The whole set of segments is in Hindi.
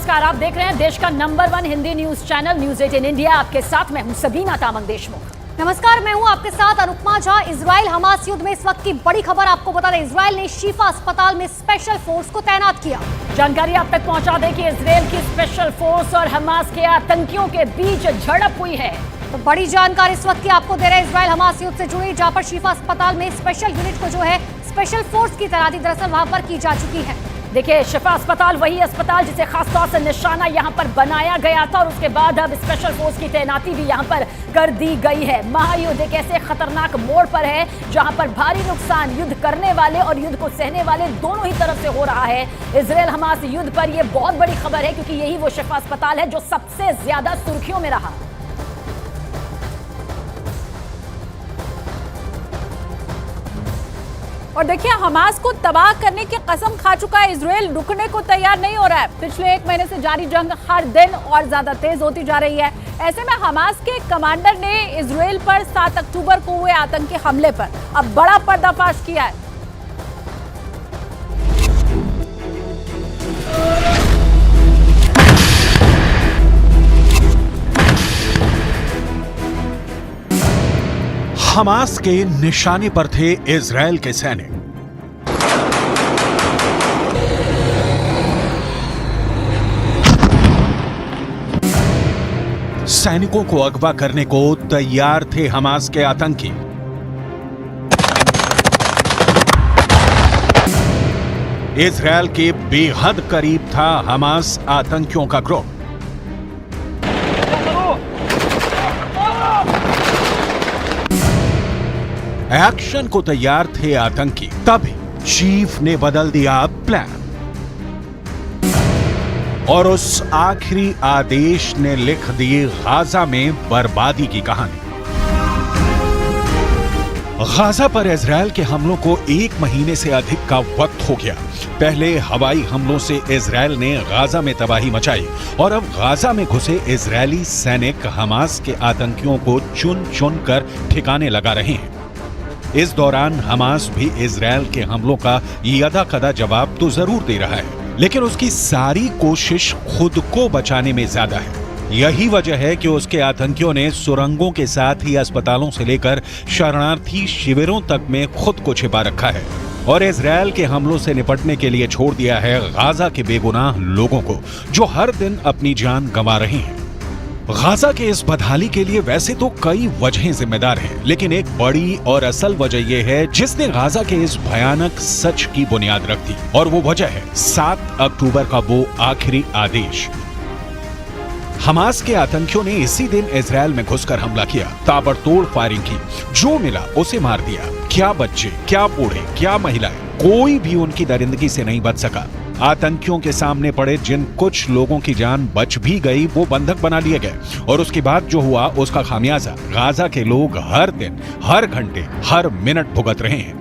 नमस्कार, आप देख रहे हैं देश का number 1 Hindi news channel news 18 India. आपके साथ मैं हूं सबीना तामंग देशमुख। नमस्कार, मैं हूं आपके साथ अनुपमा झा। इजराइल हमास युद्ध में इस वक्त की बड़ी खबर आपको बता दें, इजराइल ने शिफा अस्पताल में स्पेशल फोर्स को तैनात किया। जानकारी आप तक पहुंचा दें कि इजराइल की स्पेशल फोर्स और हमास के आतंकियों के बीच झड़प हुई है। तो बड़ी जानकारी इस वक्त की आपको दे रहे हैं इजराइल हमास युद्ध से जुड़ी, जहां पर शिफा अस्पताल में स्पेशल यूनिट को जो है स्पेशल फोर्स की तैनाती दरअसल वहां पर की जा चुकी है। देखिए, शिफा अस्पताल वही अस्पताल जिसे खासतौर से निशाना यहां पर बनाया गया था और उसके बाद अब स्पेशल फोर्स की तैनाती भी यहां पर कर दी गई है। महायुद्ध एक ऐसे खतरनाक मोड़ पर है जहां पर भारी नुकसान युद्ध करने वाले और युद्ध को सहने वाले दोनों ही तरफ से हो रहा है। इजराइल हमास युद्ध पर यह बहुत बड़ी खबर है क्योंकि यही वो शिफा अस्पताल है जो सबसे ज्यादा सुर्खियों में रहा। और देखिए, हमास को तबाह करने की कसम खा चुका है इजराइल, रुकने को तैयार नहीं हो रहा है। पिछले 1 महीने से जारी जंग हर दिन और ज्यादा तेज होती जा रही है। ऐसे में हमास के कमांडर ने इजराइल पर 7 अक्टूबर को हुए आतंकी हमले पर अब बड़ा पर्दाफाश किया है। हमास के निशाने पर थे इजराइल के सैनिक। सैनिकों को अगवा करने को तैयार थे हमास के आतंकी। इजराइल के बेहद करीब था हमास आतंकियों का ग्रुप। एक्शन को तैयार थे आतंकी, तभी चीफ ने बदल दिया प्लान और उस आखिरी आदेश ने लिख दी गाजा में बर्बादी की कहानी। गाजा पर इजराइल के हमलों को 1 महीने से अधिक का वक्त हो गया। पहले हवाई हमलों से इजराइल ने गाजा में तबाही मचाई और अब गाजा में घुसे इजरायली सैनिक हमास के आतंकियों को चुन चुन कर ठिकाने लगा रहे हैं। इस दौरान हमास भी इजराइल के हमलों का यदाकदा जवाब तो जरूर दे रहा है, लेकिन उसकी सारी कोशिश खुद को बचाने में ज्यादा है। यही वजह है कि उसके आतंकियों ने सुरंगों के साथ ही अस्पतालों से लेकर शरणार्थी शिविरों तक में खुद को छिपा रखा है और इजराइल के हमलों से निपटने के लिए छोड़ दिया है गाजा के बेगुनाह लोगों को, जो हर दिन अपनी जान गंवा रहे हैं। गाजा के इस बदहाली के लिए वैसे तो कई वजहें जिम्मेदार हैं, लेकिन एक बड़ी और असल वजह यह है जिसने गाजा के इस भयानक सच की बुनियाद रख दी, और वो वजह है 7 अक्टूबर का वो आखिरी आदेश। हमास के आतंकियों ने इसी दिन इजराइल में घुसकर हमला किया, ताबड़तोड़ फायरिंग की, जो मिला उसे मार दिया। क्या बच्चे, क्या बूढ़े, क्या महिलाएं, कोई भी उनकी दरिंदगी से नहीं बच सका। आतंकियों के सामने पड़े जिन कुछ लोगों की जान बच भी गई वो बंधक बना लिए गए, और उसके बाद जो हुआ उसका खामियाजा गाजा के लोग हर दिन, हर घंटे, हर मिनट भुगत रहे हैं।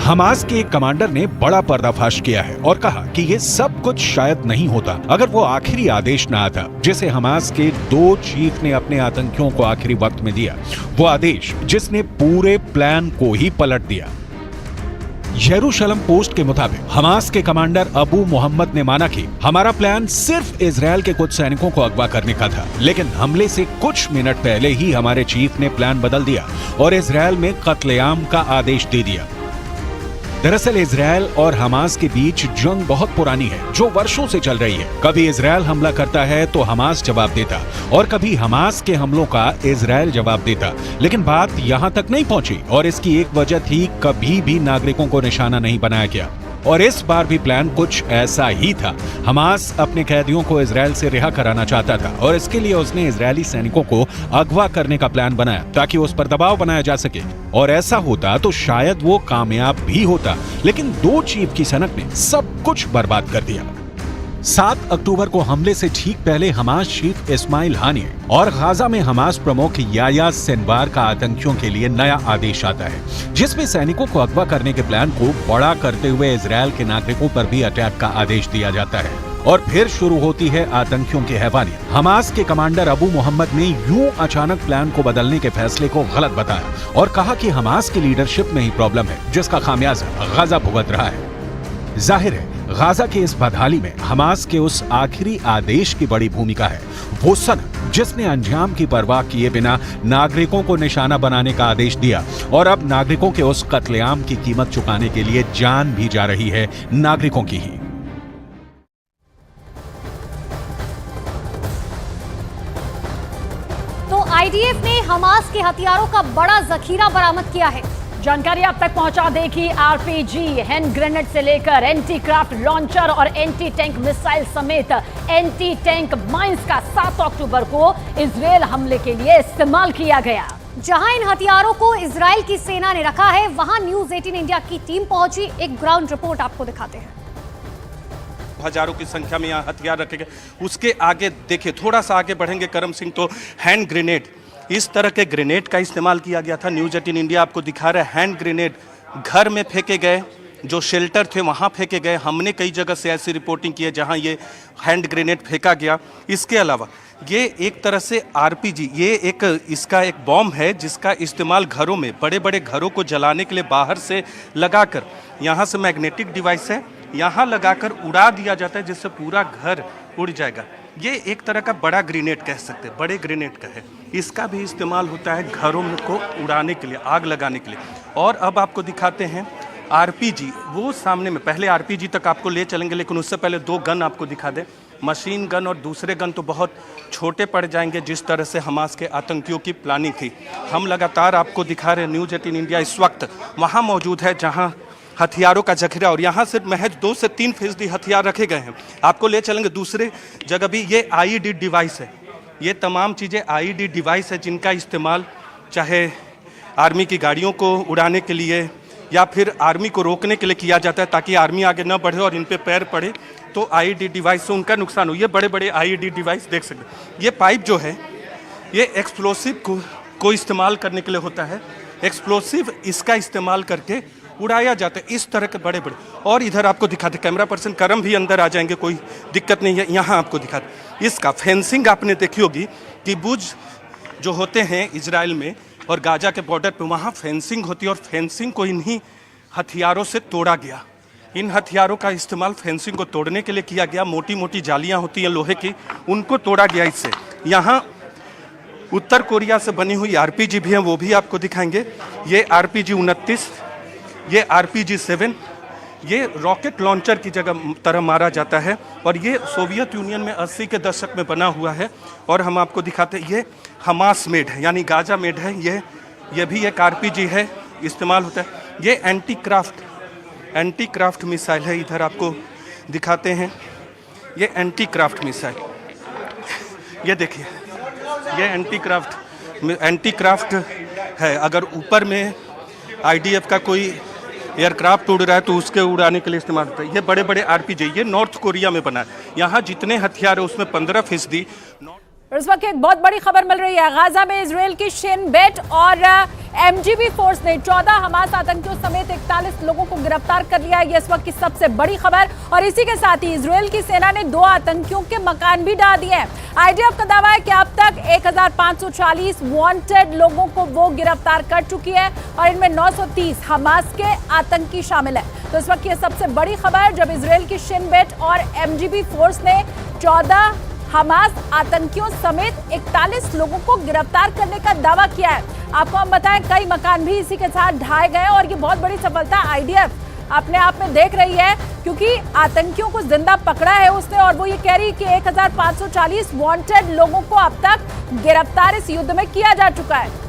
हमास के एक कमांडर ने बड़ा पर्दाफाश किया है और कहा कि ये सब कुछ शायद नहीं होता अगर वो आखिरी आदेश ना आता जिसे हमास के 2 चीफ ने अपने आतंकियों को आखिरी वक्त में दिया। वो आदेश जिसने पूरे प्लान को ही पलट दिया। यरूशलम पोस्ट के मुताबिक हमास के कमांडर अबू मोहम्मद ने माना कि हमारा प्लान सिर्फ इजराइल के कुछ सैनिकों को अगवा करने का था, लेकिन हमले से कुछ मिनट पहले ही हमारे चीफ ने प्लान बदल दिया और इजराइल में कत्लेआम का आदेश दे दिया। दरअसल इजराइल और हमास के बीच जंग बहुत पुरानी है, जो वर्षों से चल रही है। कभी इजराइल हमला करता है तो हमास जवाब देता और कभी हमास के हमलों का इजराइल जवाब देता, लेकिन बात यहाँ तक नहीं पहुंची और इसकी एक वजह थी, कभी भी नागरिकों को निशाना नहीं बनाया गया। और इस बार भी प्लान कुछ ऐसा ही था। हमास अपने कैदियों को इजराइल से रिहा कराना चाहता था और इसके लिए उसने इजरायली सैनिकों को अगवा करने का प्लान बनाया ताकि उस पर दबाव बनाया जा सके, और ऐसा होता तो शायद वो कामयाब भी होता, लेकिन 2 चीफ की सनक ने सब कुछ बर्बाद कर दिया। 7 अक्टूबर को हमले से ठीक पहले हमास चीफ इस्माइल हानिये और गाजा में हमास प्रमुख याह्या सिनवार का आतंकियों के लिए नया आदेश आता है, जिसमें सैनिकों को अगवा करने के प्लान को बड़ा करते हुए इजराइल के नागरिकों पर भी अटैक का आदेश दिया जाता है। और फिर शुरू होती है आतंकियों की हैवानियत। हमास के कमांडर अबू मोहम्मद ने यूं अचानक प्लान को बदलने के फैसले को गलत बताया और कहा कि हमास की लीडरशिप में ही प्रॉब्लम है, जिसका खामियाजा गाजा भुगत रहा है। जाहिर है गाजा की इस बदहाली में हमास के उस आखिरी आदेश की बड़ी भूमिका है, वो सनम जिसने अंजाम की परवाह किए बिना नागरिकों को निशाना बनाने का आदेश दिया और अब नागरिकों के उस कत्लेआम की कीमत चुकाने के लिए जान भी जा रही है नागरिकों की ही। तो आईडीएफ ने हमास के हथियारों का बड़ा जखीरा बरामद किया है। जानकारी आप तक पहुंचा देगी। आरपीजी, हैंड ग्रेनेड से लेकर एंटी क्राफ्ट लॉन्चर और एंटी टैंक मिसाइल समेत एंटी टैंक माइंस का 7 अक्टूबर को इजरायल हमले के लिए इस्तेमाल किया गया। जहां इन हथियारों को इजरायल की सेना ने रखा है, वहां न्यूज 18 इंडिया की टीम पहुंची। एक ग्राउंड रिपोर्ट आपको दिखाते हैं। हजारों की संख्या में यहाँ हथियार रखे गए। उसके आगे देखिए, थोड़ा सा आगे बढ़ेंगे करम सिंह, तो हैंड ग्रेनेड, इस तरह के ग्रेनेड का इस्तेमाल किया गया था। न्यूज 18 इंडिया आपको दिखा रहा है हैंड ग्रेनेड घर में फेंके गए, जो शेल्टर थे वहाँ फेंके गए। हमने कई जगह से ऐसी रिपोर्टिंग की है जहाँ ये हैंड ग्रेनेड फेंका गया। इसके अलावा ये एक तरह से आरपीजी, ये एक इसका एक बॉम्ब है जिसका इस्तेमाल घरों में, बड़े बड़े घरों को जलाने के लिए बाहर से लगाकर, यहाँ से मैग्नेटिक डिवाइस है, यहाँ लगाकर उड़ा दिया जाता है जिससे पूरा घर उड़ जाएगा। ये एक तरह का बड़ा ग्रेनेड कह सकते हैं, बड़े ग्रेनेड का है। इसका भी इस्तेमाल होता है घरों में को उड़ाने के लिए, आग लगाने के लिए। और अब आपको दिखाते हैं आरपीजी, वो सामने में, पहले आरपीजी तक आपको ले चलेंगे, लेकिन उससे पहले 2 गन आपको दिखा दें। मशीन गन और दूसरे गन तो बहुत छोटे पड़ जाएंगे जिस तरह से हमास के आतंकियों की प्लानिंग थी। हम लगातार आपको दिखा रहे हैं, न्यूज 18 इंडिया इस वक्त वहाँ मौजूद है जहाँ हथियारों का जखीरा, और यहाँ से महज 2 से 3% हथियार रखे गए हैं। आपको ले चलेंगे दूसरे जगह भी। ये आईईडी डिवाइस है, ये तमाम चीज़ें आईईडी डिवाइस है जिनका इस्तेमाल चाहे आर्मी की गाड़ियों को उड़ाने के लिए या फिर आर्मी को रोकने के लिए किया जाता है, ताकि आर्मी आगे न बढ़े और इन पे पैर पड़े तो आईईडी डिवाइस से उनका नुकसान हो। ये बड़े बड़े आईईडी डिवाइस देख सकते हैं। ये पाइप जो है ये एक्सप्लोसिव को इस्तेमाल करने के लिए होता है। एक्सप्लोसिव इसका इस्तेमाल करके उड़ाया जाता है, इस तरह के बड़े बड़े। और इधर आपको दिखाते, कैमरा पर्सन करम भी अंदर आ जाएंगे, कोई दिक्कत नहीं है। यहाँ आपको दिखाते, इसका फेंसिंग आपने देखी होगी कि बुर्ज जो होते हैं इजराइल में और गाजा के बॉर्डर पे, वहाँ फेंसिंग होती है और फेंसिंग को इन्हीं हथियारों से तोड़ा गया। इन हथियारों का इस्तेमाल फेंसिंग को तोड़ने के लिए किया गया। मोटी मोटी जालियाँ होती हैं लोहे की, उनको तोड़ा गया इससे। यहाँ उत्तर कोरिया से बनी हुई आरपीजी भी हैं, वो भी आपको दिखाएंगे। ये आरपीजी 29, ये आरपीजी 7, ये रॉकेट लॉन्चर की तरह मारा जाता है और ये सोवियत यूनियन में 80 के दशक में बना हुआ है। और हम आपको दिखाते हैं, ये हमास मेड है, यानी गाजा मेड है। ये भी एक आरपीजी है, इस्तेमाल होता है। ये एंटी क्राफ्ट मिसाइल है, इधर आपको दिखाते हैं। ये एंटी क्राफ्ट मिसाइल, ये देखिए, ये एंटी क्राफ्ट है। अगर ऊपर में आईडीएफ का कोई एयरक्राफ्ट उड़ रहा है तो उसके उड़ाने के लिए इस्तेमाल होता है। ये बड़े बड़े आरपीजी, ये नॉर्थ कोरिया में बना है। यहाँ जितने हथियार है उसमें 15%। इस वक्त एक बहुत बड़ी खबर मिल रही है। गाजा में इजरायल की शिन बेट और एमजीबी फोर्स ने 14 हमास आतंकियों समेत 41 लोगों को गिरफ्तार कर लिया है। ये इस वक्त की सबसे बड़ी खबर। और इसी के साथ ही इजरायल की सेना ने 2 आतंकियों के मकान भी ढा दिए हैं। आईडीएफ का दावा है कि अब तक 1540 वांटेड लोगों को वो गिरफ्तार कर चुकी है और इनमें 930 हमास के आतंकी शामिल है। तो इस वक्त की सबसे बड़ी खबर, जब इजरायल की शिन बेट और एमजीबी फोर्स ने 14 हमास आतंकियों समेत 41 लोगों को गिरफ्तार करने का दावा किया है। आपको हम बताएं, कई मकान भी इसी के साथ ढाए गए और ये बहुत बड़ी सफलता आईडीएफ अपने आप में देख रही है, क्योंकि आतंकियों को जिंदा पकड़ा है उसने। और वो ये कह रही है कि 1540 वांटेड लोगों को अब तक गिरफ्तार इस युद्ध में किया जा चुका है।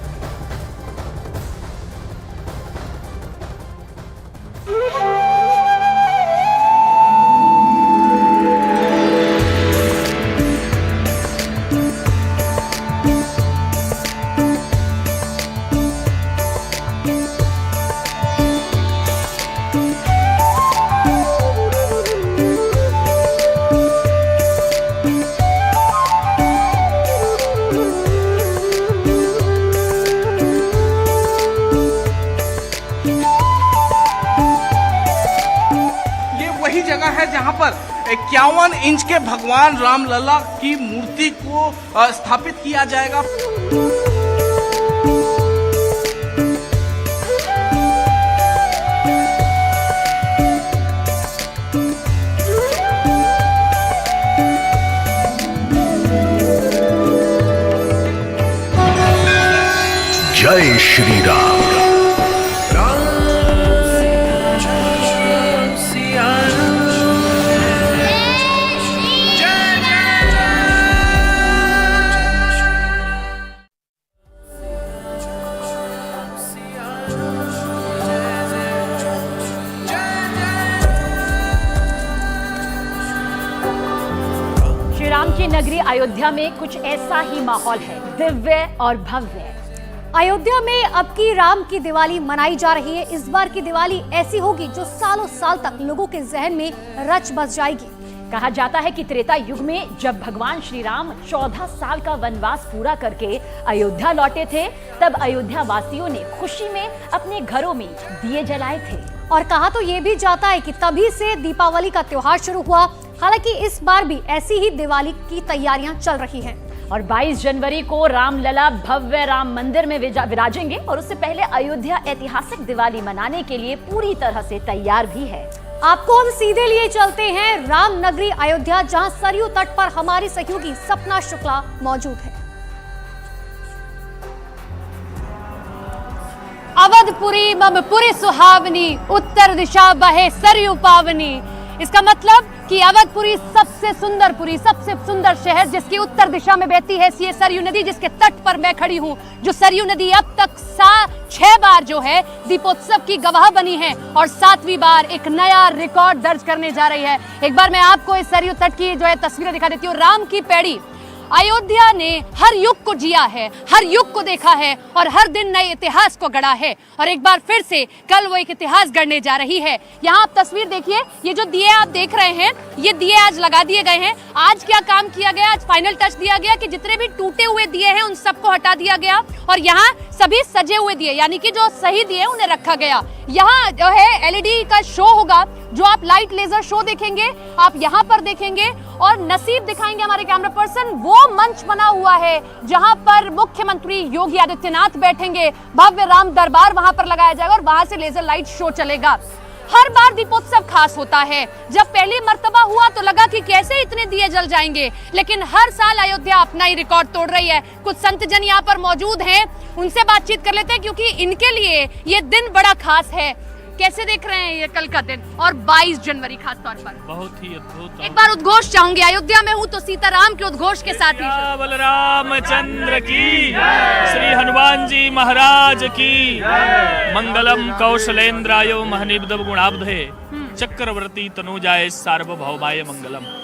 जहां पर 51 इंच के भगवान रामलला की मूर्ति को स्थापित किया जाएगा। श्री राम। श्री राम की नगरी अयोध्या में कुछ ऐसा ही माहौल है, दिव्य और भव्य। अयोध्या में अब की राम की दिवाली मनाई जा रही है। इस बार की दिवाली ऐसी होगी जो सालों साल तक लोगों के जहन में रच बस जाएगी। कहा जाता है कि त्रेता युग में जब भगवान श्री राम 14 साल का वनवास पूरा करके अयोध्या लौटे थे, तब अयोध्या वासियों ने खुशी में अपने घरों में दिए जलाए थे। और कहा तो ये भी जाता है कि तभी से दीपावली का त्योहार शुरू हुआ। हालांकि इस बार भी ऐसी ही दिवाली की तैयारियां चल रही हैं। और 22 जनवरी को रामलला भव्य राम मंदिर में विराजेंगे और उससे पहले अयोध्या ऐतिहासिक दिवाली मनाने के लिए पूरी तरह से तैयार भी है। आपको हम सीधे लिए चलते हैं राम नगरी अयोध्या, जहां सरयू तट पर हमारी सहयोगी सपना शुक्ला मौजूद है। अवधपुरी ममपुरी सुहावनी, उत्तर दिशा बहे सरयू पावनी। इसका मतलब कि अवधपुरी सबसे सुंदर पुरी, सबसे सुंदर शहर जिसकी उत्तर दिशा में बहती है ये सरयू नदी, जिसके तट पर मैं खड़ी हूँ। जो सरयू नदी अब तक 6 बार जो है दीपोत्सव की गवाह बनी है और 7वीं बार एक नया रिकॉर्ड दर्ज करने जा रही है। एक बार मैं आपको इस सरयू तट की जो है तस्वीरें दिखा देती हूँ। राम की पैड़ी अयोध्या ने हर युग को जिया है, हर युग को देखा है और हर दिन नए इतिहास को गढ़ा है। और एक बार फिर से कल वो एक इतिहास गढ़ने जा रही है। यहाँ आप तस्वीर देखिए, ये जो दिए आप देख रहे हैं, ये दिए आज लगा दिए गए हैं। आज क्या काम किया गया, आज फाइनल टच दिया गया कि जितने भी टूटे हुए दिए हैं उन सबको हटा दिया गया और यहाँ सभी सजे हुए दिए, यानी कि जो सही दिए उन्हें रखा गया। यहाँ जो है एलईडी का शो होगा, जो आप लाइट लेजर शो देखेंगे आप यहाँ पर देखेंगे। और नसीब दिखाएंगे हमारे कैमरा पर्सन, वो मंच बना हुआ है जहां पर मुख्यमंत्री योगी आदित्यनाथ बैठेंगे। भव्य राम दरबार वहां पर लगाया जाएगा और वहां से लेजर लाइट शो चलेगा। हर बार दीपोत्सव खास होता है। जब पहली मर्तबा हुआ तो लगा कि कैसे इतने दिए जल जाएंगे, लेकिन हर साल अयोध्या अपना ही रिकॉर्ड तोड़ रही है। कुछ संत जन यहाँ पर मौजूद हैं, उनसे बातचीत कर लेते हैं क्योंकि इनके लिए ये दिन बड़ा खास है। कैसे देख रहे हैं ये कल का दिन और 22 जनवरी खास तौर पर? बहुत ही अद्भुत। एक बार उद्घोष चाहूंगी, अयोध्या में हूँ तो सीताराम के उद्घोष के साथ ही बलराम चंद्र की, श्री हनुमान जी महाराज की, मंगलम कौशलेन्द्रायो महनिबदव गुणाब्धे, चक्रवर्ती तनुजाय सार्वभौमाय मंगलम।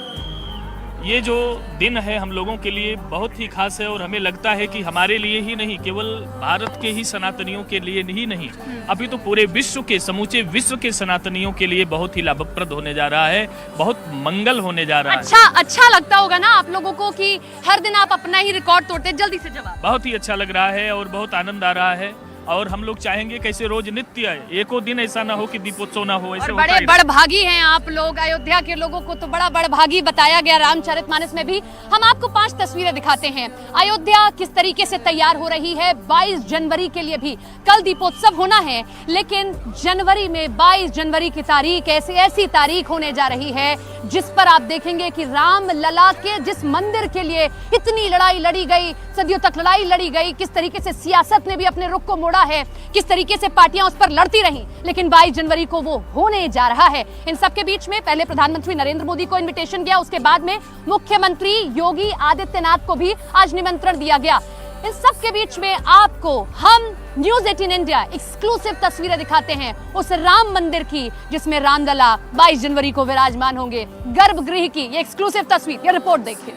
ये जो दिन है हम लोगों के लिए बहुत ही खास है और हमें लगता है कि हमारे लिए ही नहीं, केवल भारत के ही सनातनियों के लिए ही नहीं, अभी तो पूरे विश्व के, समूचे विश्व के सनातनियों के लिए बहुत ही लाभप्रद होने जा रहा है, बहुत मंगल होने जा रहा है। अच्छा लगता होगा ना आप लोगों को कि हर दिन आप अपना ही रिकॉर्ड तोड़ते हैं। जल्दी से जवाब। बहुत ही अच्छा लग रहा है और बहुत आनंद आ रहा है और हम लोग चाहेंगे कैसे रोज नित्य आए, एको दिन ऐसा ना हो कि दीपोत्सव ना हो। ऐसे बड़े बड़भागी हैं आप लोग, अयोध्या के लोगों को तो बड़ा बड़भागी बताया गया रामचरितमानस में भी। हम आपको 5 तस्वीरें दिखाते हैं। अयोध्या किस तरीके से तैयार हो रही है 22 जनवरी के लिए भी। कल दीपोत्सव होना है, लेकिन जनवरी में 22 जनवरी की तारीख ऐसी तारीख होने जा रही है जिस पर आप देखेंगे कि राम लला के जिस मंदिर के लिए इतनी लड़ाई लड़ी गई, सदियों तक लड़ाई लड़ी गई, किस तरीके से सियासत ने भी अपने रुख को मोड़ा है, किस तरीके से पार्टियां उस पर लड़ती रहीं, लेकिन 22 जनवरी को वो होने जा रहा है। इन सबके बीच में पहले प्रधानमंत्री नरेंद्र मोदी को इनविटेशन गया, उसके बाद में मुख्यमंत्री योगी आदित्यनाथ को भी आज निमंत्रण दिया गया। इन सब के बीच में आपको हम न्यूज़ 18 इंडिया एक्सक्लूसिव तस्वीरें दिखाते हैं उस राम मंदिर की जिसमें रामलला 22 जनवरी को विराजमान होंगे। गर्भगृह की ये एक्सक्लूसिव तस्वीर, ये रिपोर्ट देखिए।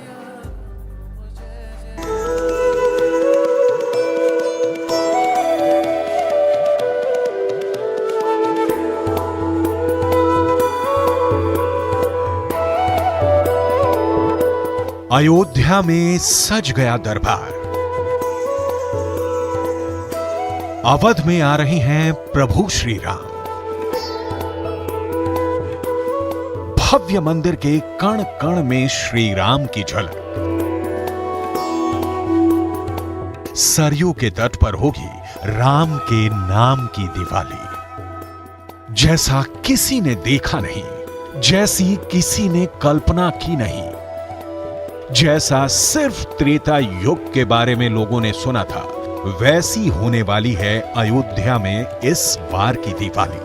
अयोध्या में सज गया दरबार। अवध में आ रहे हैं प्रभु श्री राम। भव्य मंदिर के कण कण में श्री राम की झलक। सरयू के तट पर होगी राम के नाम की दिवाली। जैसा किसी ने देखा नहीं, जैसी किसी ने कल्पना की नहीं, जैसा सिर्फ त्रेता युग के बारे में लोगों ने सुना था, वैसी होने वाली है अयोध्या में इस बार की दिवाली।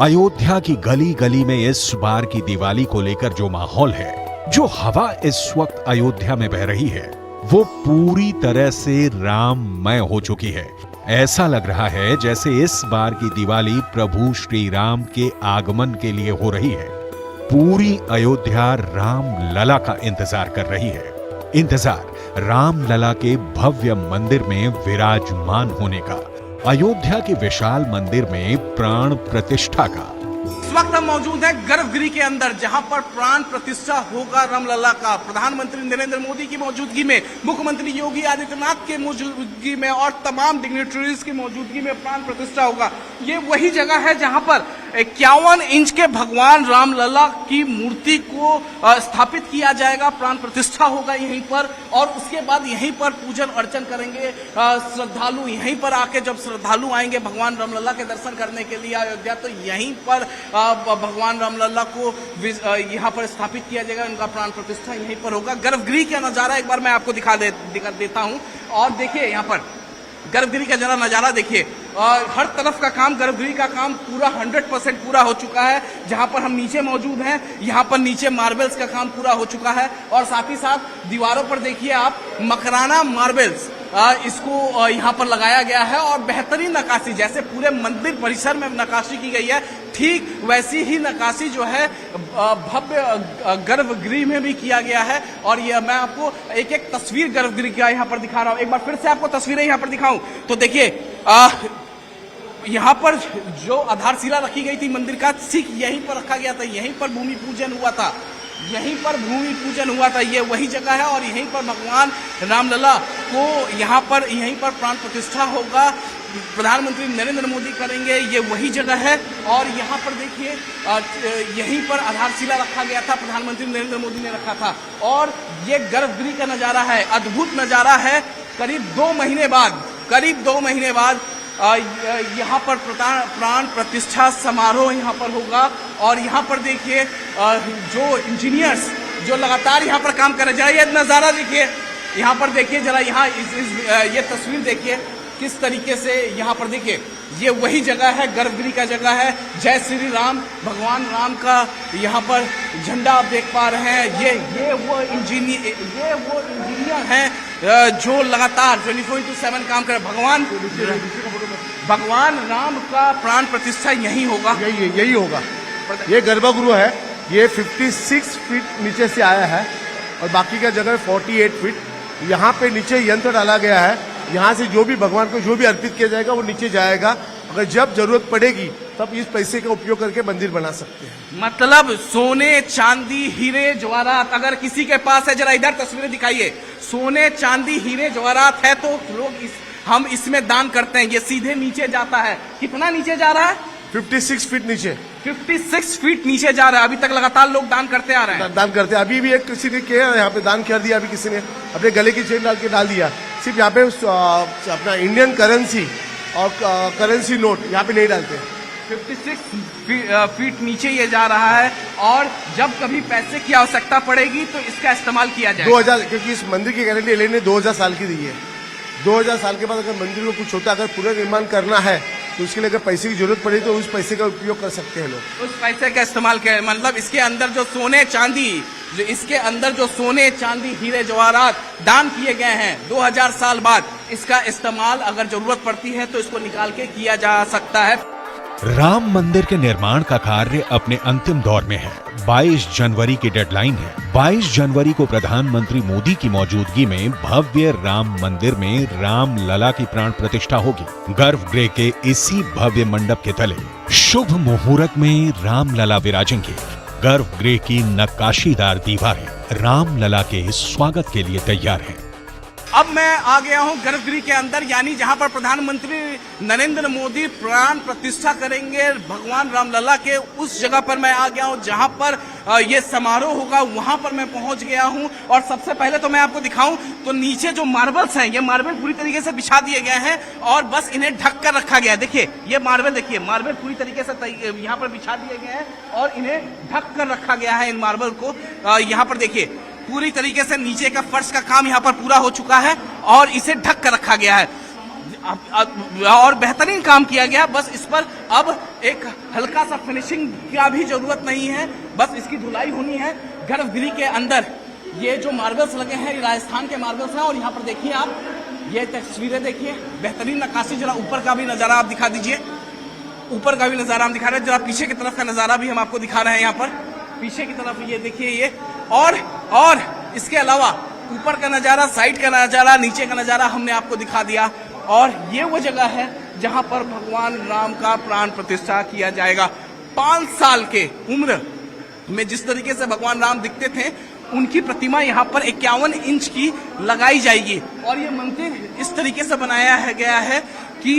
अयोध्या की गली गली में इस बार की दिवाली को लेकर जो माहौल है, जो हवा इस वक्त अयोध्या में बह रही है, वो पूरी तरह से राममय हो चुकी है। ऐसा लग रहा है जैसे इस बार की दिवाली प्रभु श्री राम के आगमन के लिए हो रही है। पूरी अयोध्या राम लला का इंतजार कर रही है। इंतजार राम लला के भव्य मंदिर में विराजमान होने का, अयोध्या के विशाल मंदिर में प्राण प्रतिष्ठा का। इस वक्त हम मौजूद हैं गर्भगृह के अंदर, जहां पर प्राण प्रतिष्ठा होगा रामलला का। प्रधानमंत्री नरेंद्र मोदी की मौजूदगी में, मुख्यमंत्री योगी आदित्यनाथ के मौजूदगी में और तमाम डिग्नेटरीज की मौजूदगी में प्राण प्रतिष्ठा होगा। ये वही जगह है जहां पर 51 इंच के भगवान रामलला की मूर्ति को स्थापित किया जाएगा। प्राण प्रतिष्ठा होगा यहीं पर, और उसके बाद यहीं पर पूजन अर्चन करेंगे श्रद्धालु। यहीं पर आके जब श्रद्धालु आएंगे भगवान रामलला के दर्शन करने के लिए अयोध्या, तो यहीं पर भगवान रामलला को यहाँ पर स्थापित किया जाएगा। उनका प्राण प्रतिष्ठा यहीं पर होगा। गर्भगृह का नजारा एक बार मैं आपको दिखा देता हूँ। और देखिए यहाँ पर गर्भगृह का जरा नजारा देखिए। हर तरफ का काम, गर्भगृह का काम पूरा 100% पूरा हो चुका है। जहां पर हम नीचे मौजूद हैं, यहाँ पर नीचे मार्बल्स का काम पूरा हो चुका है, और साथ ही साथ दीवारों पर देखिए आप मकराना मार्बल्स इसको यहाँ पर लगाया गया है। और बेहतरीन नक्काशी, जैसे पूरे मंदिर परिसर में नक्काशी की गई है, ठीक वैसी ही नक्काशी जो है भव्य गर्भगृह में भी किया गया है। और ये मैं आपको एक एक तस्वीर गर्भगृह का यहाँ पर दिखा रहा हूँ। एक बार फिर से आपको तस्वीरें यहाँ पर दिखाऊं तो देखिए, यहाँ पर जो आधारशिला रखी गई थी मंदिर का, ठीक यहीं पर रखा गया था। यहीं पर भूमि पूजन हुआ था, यहीं पर भूमि पूजन हुआ था। ये वही जगह है, और यहीं पर भगवान रामलला को यहीं पर प्राण प्रतिष्ठा होगा। प्रधानमंत्री नरेंद्र मोदी करेंगे, ये वही जगह है। और यहाँ पर देखिए यहीं पर आधारशिला रखा गया था, प्रधानमंत्री नरेंद्र मोदी ने रखा था। और ये गर्भगृह का नजारा है, अद्भुत नजारा है। करीब 2 महीने बाद यहाँ पर प्राण प्रतिष्ठा समारोह यहाँ पर होगा। और यहाँ पर देखिए जो इंजीनियर्स जो लगातार यहाँ पर काम कर रहे हैं, जरा ये नज़ारा देखिए, यहाँ पर देखिए जरा, यहाँ ये तस्वीर देखिए किस तरीके से यहाँ पर देखिए। ये वही जगह है, गर्भगृह का जगह है। जय श्री राम, भगवान राम का यहाँ पर झंडा आप देख पा रहे हैं। ये वो इंजीनियर हैं जो लगातार 24/7 काम कर। भगवान राम का प्राण प्रतिष्ठा यही होगा, यही होगा। ये गर्भगृह है, ये 56 फीट नीचे से आया है, और बाकी का जगह 48 फीट। यहाँ पे नीचे यंत्र डाला गया है। यहाँ से जो भी भगवान को जो भी अर्पित किया जाएगा वो नीचे जाएगा। अगर जब जरूरत पड़ेगी तब इस पैसे का उपयोग करके मंदिर बना सकते हैं। मतलब सोने चांदी हीरे जवाहरात अगर किसी के पास है, जरा इधर तस्वीरें दिखाइए, सोने चांदी हीरे जवाहरात है तो लोग हम इसमें दान करते हैं। ये सीधे नीचे जाता है। कितना नीचे जा रहा है? 56 फीट नीचे, 56 फीट नीचे जा रहा है। अभी तक लगातार लोग दान करते आ रहे हैं। दान करते हैं। अभी भी एक किसी ने किया यहाँ पे दान कर दिया, अभी किसी ने अपने गले की चेन डाल दिया। सिर्फ यहाँ पे अपना इंडियन करेंसी और करेंसी नोट यहाँ पे नहीं डालते। 56 फीट नीचे ये जा रहा है, और जब कभी पैसे की आवश्यकता पड़ेगी तो इसका इस्तेमाल किया जाए। 2000, क्योंकि इस मंदिर की गारंटी एल ने 2000 साल की दी है। 2000 साल के बाद अगर मंदिर को कुछ होता, अगर पुनर्निर्माण करना है तो उसके लिए अगर पैसे की जरूरत पड़े तो उस पैसे का उपयोग कर सकते हैं लोग। उस पैसे का इस्तेमाल किया, मतलब इसके अंदर जो सोने चांदी हीरे जवाहरात दान किए गए हैं 2000 साल बाद, इसका इस्तेमाल अगर जरूरत पड़ती है तो इसको निकाल के किया जा सकता है। राम मंदिर के निर्माण का कार्य अपने अंतिम दौर में है। 22 जनवरी की डेडलाइन है। 22 जनवरी को प्रधानमंत्री मोदी की मौजूदगी में भव्य राम मंदिर में राम लला की प्राण प्रतिष्ठा होगी। गर्भगृह के इसी भव्य मंडप के तले शुभ मुहूर्त में राम लला विराजेंगे। गर्भगृह की नक्काशीदार दीवारें राम लला के स्वागत के लिए तैयार हैं। अब मैं आ गया हूं गर्भगृह के अंदर, यानी जहां पर प्रधानमंत्री नरेंद्र मोदी प्राण प्रतिष्ठा करेंगे भगवान रामलला के। उस जगह पर मैं आ गया हूं जहां पर ये समारोह होगा, वहां पर मैं पहुंच गया हूं। और सबसे पहले तो मैं आपको दिखाऊं तो नीचे जो मार्बल्स हैं, ये मार्बल पूरी तरीके से बिछा दिए गए हैं और बस इन्हें ढक कर रखा गया है। देखिए ये मार्बल, देखिए मार्बल पूरी तरीके से यहाँ पर बिछा दिए गए हैं और इन्हें ढक कर रखा गया है। इन मार्बल को यहाँ पर देखिए पूरी तरीके से नीचे का फर्श का काम यहाँ पर पूरा हो चुका है और इसे ढक कर रखा गया है। और बेहतरीन काम किया गया। बस इस पर अब एक हल्का सा फिनिशिंग का भी जरूरत नहीं है, बस इसकी धुलाई होनी है। गर्भगृह के अंदर ये जो मार्बल्स लगे हैं, ये राजस्थान के मार्बल्स हैं। और यहाँ पर देखिए आप, ये तस्वीरें देखिए, बेहतरीन नक्काशी। जरा ऊपर का भी नजारा आप दिखा दीजिए, ऊपर का भी नजारा हम दिखा रहे हैं। जरा पीछे की तरफ का नजारा भी हम आपको दिखा रहे हैं। यहाँ पर पीछे की तरफ ये देखिए, ये और इसके अलावा ऊपर का नजारा, साइड का नजारा, नीचे का नजारा हमने आपको दिखा दिया। और ये वो जगह है जहां पर भगवान राम का प्राण प्रतिष्ठा किया जाएगा। 5 साल के उम्र में जिस तरीके से भगवान राम दिखते थे, उनकी प्रतिमा यहाँ पर 51 इंच की लगाई जाएगी। और ये मंदिर इस तरीके से बनाया गया है कि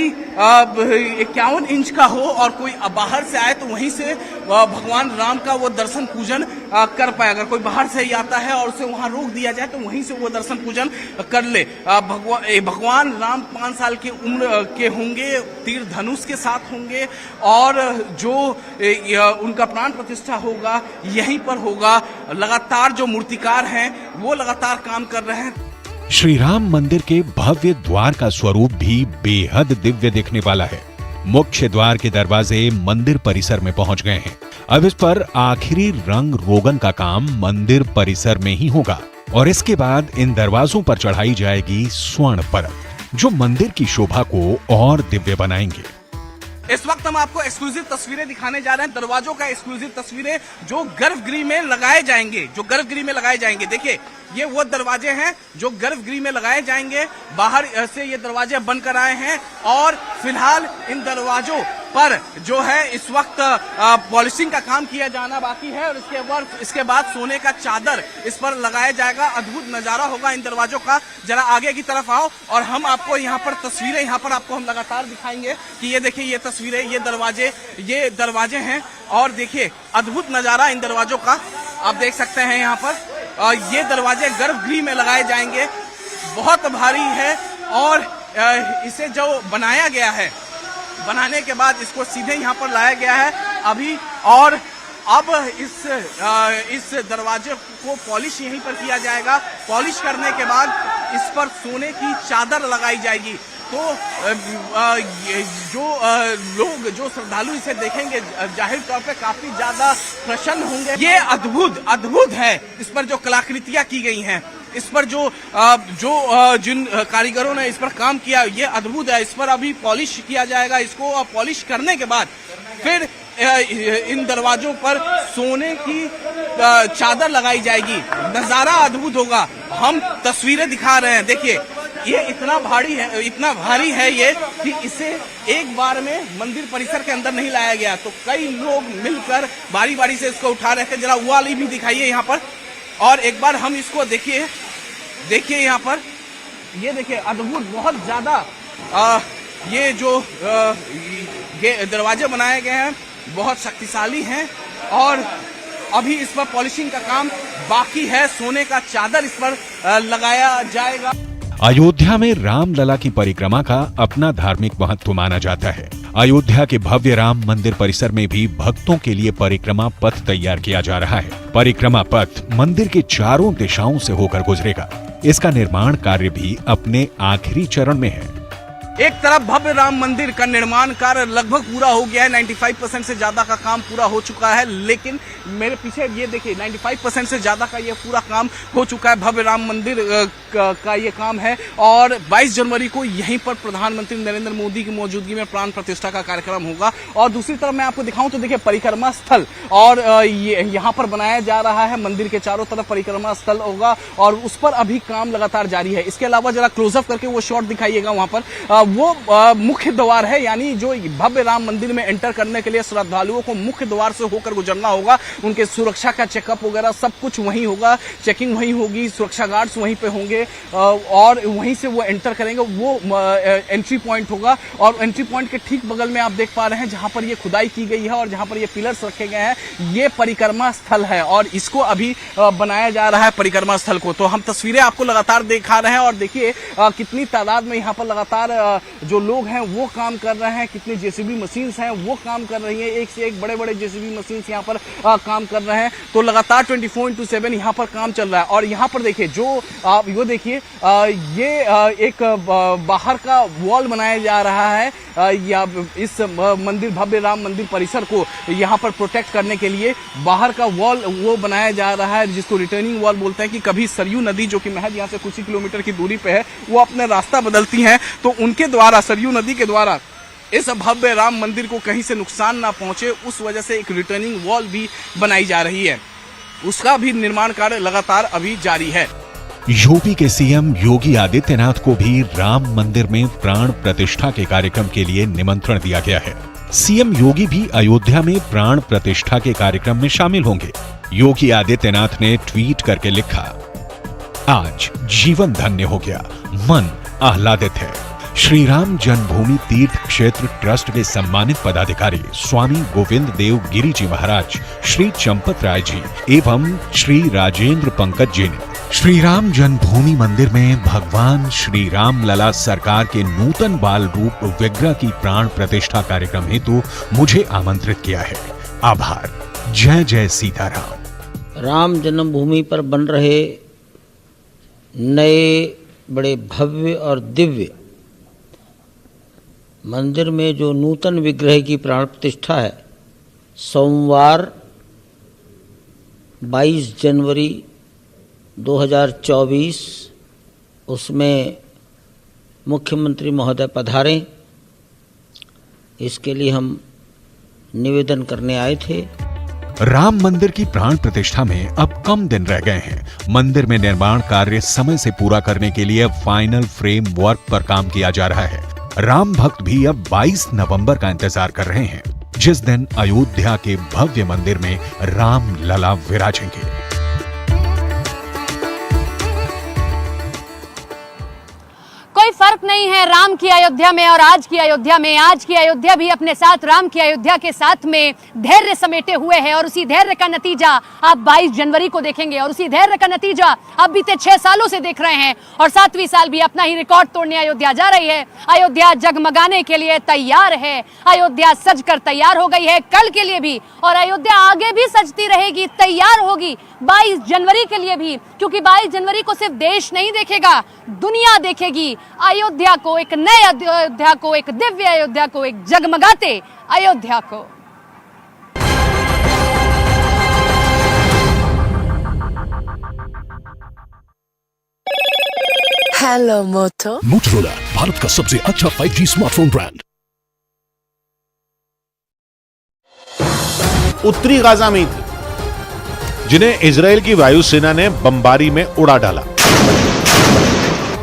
51 इंच का हो और कोई बाहर से आए तो वहीं से भगवान राम का वो दर्शन पूजन कर पाए। अगर कोई बाहर से ही आता है और उसे वहां रोक दिया जाए तो वहीं से वो दर्शन पूजन कर ले। भगवान राम 5 साल की उम्र के होंगे, तीर धनुष के साथ होंगे और जो उनका प्राण प्रतिष्ठा होगा यहीं पर होगा। लगातार जो मूर्तिकार हैं वो लगातार काम कर रहे हैं। श्री राम मंदिर के भव्य द्वार का स्वरूप भी बेहद दिव्य दिखने वाला है। मुख्य द्वार के दरवाजे मंदिर परिसर में पहुंच गए हैं। अब इस पर आखिरी रंग रोगन का काम मंदिर परिसर में ही होगा और इसके बाद इन दरवाजों पर चढ़ाई जाएगी स्वर्ण परत, जो मंदिर की शोभा को और दिव्य बनाएंगे। इस वक्त हम आपको एक्सक्लूसिव तस्वीरें दिखाने जा रहे हैं, दरवाजों का एक्सक्लूसिव तस्वीरें जो गर्भगृह में लगाए जाएंगे। देखिए, ये वो दरवाजे हैं जो गर्भगृह में लगाए जाएंगे। बाहर से ये दरवाजे बनकर आए हैं और फिलहाल इन दरवाजों पर जो है इस वक्त पॉलिशिंग का काम किया जाना बाकी है और इसके बाद सोने का चादर इस पर लगाया जाएगा। अद्भुत नजारा होगा इन दरवाजों का। जरा आगे की तरफ आओ और हम आपको यहाँ पर तस्वीरें आपको हम लगातार दिखाएंगे कि ये देखिए, ये तस्वीरें, ये दरवाजे हैं और देखिए अद्भुत नजारा इन दरवाजों का आप देख सकते हैं। यहाँ पर ये दरवाजे गर्भगृह में लगाए जाएंगे। बहुत भारी है और इसे जो बनाया गया है, बनाने के बाद इसको सीधे यहाँ पर लाया गया है अभी। और अब इस दरवाजे को पॉलिश यहीं पर किया जाएगा। पॉलिश करने के बाद इस पर सोने की चादर लगाई जाएगी। तो जो श्रद्धालु इसे देखेंगे जाहिर तौर पे काफी ज्यादा प्रसन्न होंगे। ये अद्भुत है। इस पर जो कलाकृतियां की गई हैं, इस पर जिन कारीगरों ने इस पर काम किया, ये अद्भुत है। इस पर अभी पॉलिश किया जाएगा। इसको पॉलिश करने के बाद फिर इन दरवाजों पर सोने की चादर लगाई जाएगी। नजारा अद्भुत होगा। हम तस्वीरें दिखा रहे हैं। देखिए, ये इतना भारी है ये कि इसे एक बार में मंदिर परिसर के अंदर नहीं लाया गया, तो कई लोग मिलकर बारी बारी से इसको उठा रहे थे। जरा वो वाली भी दिखाइए यहाँ पर और एक बार हम इसको देखिए यहाँ पर, ये देखिए अद्भुत, बहुत ज्यादा ये जो दरवाजे बनाए गए हैं बहुत शक्तिशाली हैं और अभी इस पर पॉलिशिंग का काम बाकी है। सोने का चादर इस पर लगाया जाएगा। अयोध्या में रामलला की परिक्रमा का अपना धार्मिक महत्व माना जाता है। अयोध्या के भव्य राम मंदिर परिसर में भी भक्तों के लिए परिक्रमा पथ तैयार किया जा रहा है। परिक्रमा पथ मंदिर के चारों दिशाओं से होकर गुजरेगा। इसका निर्माण कार्य भी अपने आखिरी चरण में है। एक तरफ भव्य राम मंदिर का निर्माण कार्य लगभग पूरा हो गया है। 95% से ज्यादा का काम पूरा हो चुका है। लेकिन मेरे पीछे ये देखिए, 95% से ज्यादा का ये पूरा काम हो चुका है। भव्य राम मंदिर का ये काम है और 22 जनवरी को यहीं पर प्रधानमंत्री नरेंद्र मोदी की मौजूदगी में प्राण प्रतिष्ठा का कार्यक्रम होगा। और दूसरी तरफ मैं आपको दिखाऊं तो देखिए, परिक्रमा स्थल और यहाँ पर बनाया जा रहा है। मंदिर के चारों तरफ परिक्रमा स्थल होगा और उस पर अभी काम लगातार जारी है। इसके अलावा जरा क्लोजअप करके वो शॉट दिखाइएगा। वहां पर वो मुख्य द्वार है, यानी जो भव्य राम मंदिर में एंटर करने के लिए श्रद्धालुओं को मुख्य द्वार से होकर गुजरना होगा। उनके सुरक्षा का चेकअप वगैरह सब कुछ वहीं होगा, चेकिंग वहीं होगी, सुरक्षा गार्ड्स वहीं पे होंगे और वहीं से वो एंटर करेंगे। वो एंट्री पॉइंट होगा और एंट्री पॉइंट के ठीक बगल में आप देख पा रहे हैं जहां पर ये खुदाई की गई है और जहां पर ये पिलर्स रखे गए हैं, ये परिक्रमा स्थल है और इसको अभी बनाया जा रहा है परिक्रमा स्थल को। तो हम तस्वीरें आपको लगातार दिखा रहे हैं और देखिए कितनी तादाद में यहाँ पर लगातार जो लोग हैं वो काम कर रहे हैं, कितने जेसीबी मशीन्स हैं वो काम कर रही हैं, एक से एक बड़े बड़े जेसीबी मशीन्स यहाँ पर काम कर रहे हैं। तो लगातार 24/7 यहाँ पर काम चल रहा है। और यहाँ पर देखिए जो आप वो देखिए ये एक बाहर का वॉल बनाया जा रहा है या इस मंदिर, भव्य राम मंदिर परिसर को यहाँ पर प्रोटेक्ट करने के लिए बाहर का वॉल वो बनाया जा रहा है, जिसको रिटर्निंग वॉल बोलते हैं। कि कभी सरयू नदी जो कि महज यहाँ से कुछ ही किलोमीटर की दूरी पे है वो अपना रास्ता बदलती हैं, तो उनके द्वारा, सरयू नदी के द्वारा इस भव्य राम मंदिर को कहीं से नुकसान ना पहुंचे, उस वजह से एक रिटर्निंग वॉल भी बनाई जा रही है। उसका भी निर्माण कार्य लगातार अभी जारी है। यूपी के सीएम योगी आदित्यनाथ को भी राम मंदिर में प्राण प्रतिष्ठा के कार्यक्रम के लिए निमंत्रण दिया गया है। सीएम योगी भी अयोध्या में प्राण प्रतिष्ठा के कार्यक्रम में शामिल होंगे। योगी आदित्यनाथ ने ट्वीट करके लिखा, आज जीवन धन्य हो गया, मन आह्लादित है। श्री राम जन्मभूमि तीर्थ क्षेत्र ट्रस्ट के सम्मानित पदाधिकारी स्वामी गोविंद देव गिरी जी महाराज, श्री चंपत राय जी एवं श्री राजेंद्र पंकज जी ने श्री राम जन्मभूमि मंदिर में भगवान श्री राम लला सरकार के नूतन बाल रूप विग्रह की प्राण प्रतिष्ठा कार्यक्रम हेतु मुझे आमंत्रित किया है। आभार। जय जय सीताराम। राम जन्मभूमि पर बन रहे नए बड़े भव्य और दिव्य मंदिर में जो नूतन विग्रह की प्राण प्रतिष्ठा है, सोमवार 22 जनवरी 2024 उसमें मुख्यमंत्री महोदय पधारें, इसके लिए हम निवेदन करने आए थे। राम मंदिर की प्राण प्रतिष्ठा में अब कम दिन रह गए हैं। मंदिर में निर्माण कार्य समय से पूरा करने के लिए फाइनल फ्रेम वर्क पर काम किया जा रहा है। राम भक्त भी अब 22 नवंबर का इंतजार कर रहे हैं, जिस दिन अयोध्या के भव्य मंदिर में राम लला विराजेंगे। कोई फर्क नहीं है राम की अयोध्या में और आज की अयोध्या में। आज की अयोध्या भी अपने साथ राम की अयोध्या के साथ में धैर्य समेटे हुए है और उसी धैर्य का नतीजा आप 22 जनवरी को देखेंगे और उसी धैर्य का नतीजा आप बीते 6 सालों से देख रहे हैं और 7वीं साल भी अपना ही रिकॉर्ड तोड़ने अयोध्या जा रही है। अयोध्या जगमगाने के लिए तैयार है, अयोध्या सजकर तैयार हो गई है कल के लिए भी, और अयोध्या आगे भी सजती रहेगी, तैयार होगी 22 जनवरी के लिए भी, क्योंकि 22 जनवरी को सिर्फ देश नहीं देखेगा, दुनिया देखेगी अयोध्या को, एक नए अयोध्या को, एक दिव्य अयोध्या को, एक जगमगाते अयोध्या को। हेलो मोटो। मोटोरोला भारत का सबसे अच्छा 5G स्मार्टफोन ब्रांड। उत्तरी गाजा में थी जिन्हें इजराइल की वायुसेना ने बमबारी में उड़ा डाला।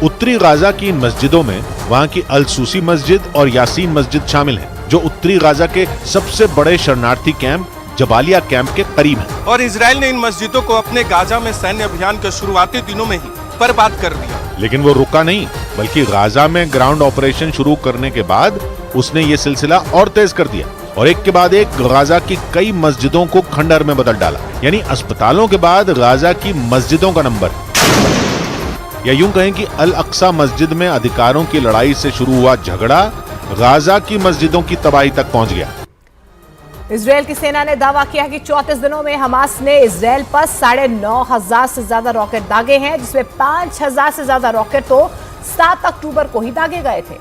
उत्तरी गाजा की इन मस्जिदों में वहां की अल सूसी मस्जिद और यासीन मस्जिद शामिल हैं, जो उत्तरी गाजा के सबसे बड़े शरणार्थी कैंप जबालिया कैंप के करीब हैं। और इजराइल ने इन मस्जिदों को अपने गाजा में सैन्य अभियान के शुरुआती दिनों में ही बर्बाद कर दिया। लेकिन वो रुका नहीं, बल्कि गाजा में ग्राउंड ऑपरेशन शुरू करने के बाद उसने ये सिलसिला और तेज कर दिया और एक के बाद एक गाजा की कई मस्जिदों को खंडहर में बदल डाला। यानी अस्पतालों के बाद गाजा की मस्जिदों का नंबर, या यूं कहें कि अल अक्सा मस्जिद में अधिकारों की लड़ाई से शुरू हुआ झगड़ा गाजा की मस्जिदों की तबाही तक पहुंच गया। इजराइल की सेना ने दावा किया कि 34 दिनों में हमास ने इजराइल पर 9,500 से ज्यादा रॉकेट दागे हैं, जिसमें 5,000 से ज्यादा रॉकेट तो 7 अक्टूबर को ही दागे गए थे,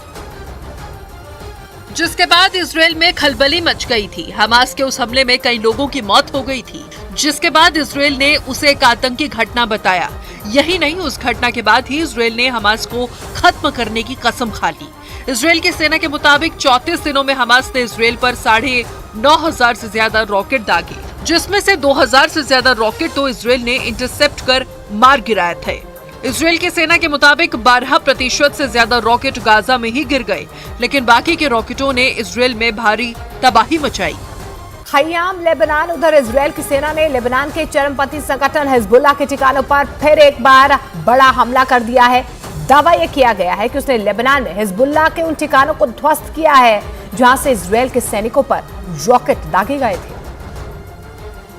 जिसके बाद इजराइल में खलबली मच गई थी। हमास के उस हमले में कई लोगों की मौत हो गई थी, जिसके बाद इजराइल ने उसे एक आतंकी घटना बताया। यही नहीं, उस घटना के बाद ही इजराइल ने हमास को खत्म करने की कसम खा ली। इजराइल की सेना के मुताबिक 34 दिनों में हमास ने इजराइल पर 9,500 से ज्यादा रॉकेट दागे, जिसमें से 2,000 से ज्यादा रॉकेट तो इजराइल ने इंटरसेप्ट कर मार गिराए थे। इजराइल की सेना के मुताबिक 12% से ज्यादा रॉकेट गाजा में ही गिर गए, लेकिन बाकी के रॉकेटों ने इजराइल में भारी तबाही मचाई। खयाम लेबनान, उधर इजराइल की सेना ने लेबनान के चरमपंथी संगठन हिजबुल्लाह के ठिकानों पर फिर एक बार बड़ा हमला कर दिया है। दावा यह किया गया है कि उसने लेबनान में हिजबुल्लाह के उन ठिकानों को ध्वस्त किया है जहां से इजराइल के सैनिकों पर रॉकेट दागे गए थे।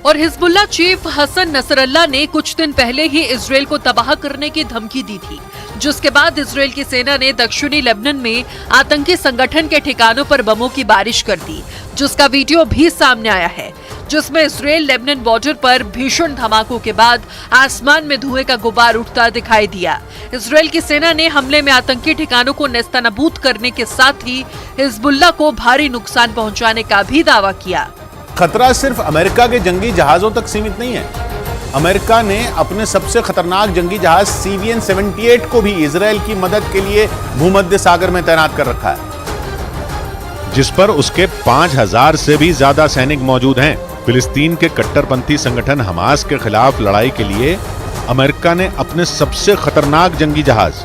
और हिजबुल्लाह चीफ हसन नसरल्लाह ने कुछ दिन पहले ही इजरायल को तबाह करने की धमकी दी थी, जिसके बाद इजरायल की सेना ने दक्षिणी लेबनान में आतंकी संगठन के ठिकानों पर बमों की बारिश कर दी, जिसका वीडियो भी सामने आया है, जिसमें इजरायल लेबनान बॉर्डर पर भीषण धमाकों के बाद आसमान में धुएं का गुबार उठता दिखाई दिया। इजरायल की सेना ने हमले में आतंकी ठिकानों को नेस्तनाबूद करने के साथ ही हिजबुल्लाह को भारी नुकसान पहुंचाने का भी दावा किया। खतरा सिर्फ अमेरिका के जंगी जहाजों तक सीमित नहीं है। अमेरिका ने अपने सबसे खतरनाक जंगी जहाज CVN-78 को भी इजरायल की मदद के लिए भूमध्य सागर में तैनात कर रखा है, जिस पर उसके 5000 से भी ज्यादा सैनिक मौजूद हैं। फिलिस्तीन के कट्टरपंथी संगठन हमास के खिलाफ लड़ाई के लिए अमेरिका ने अपने सबसे खतरनाक जंगी जहाज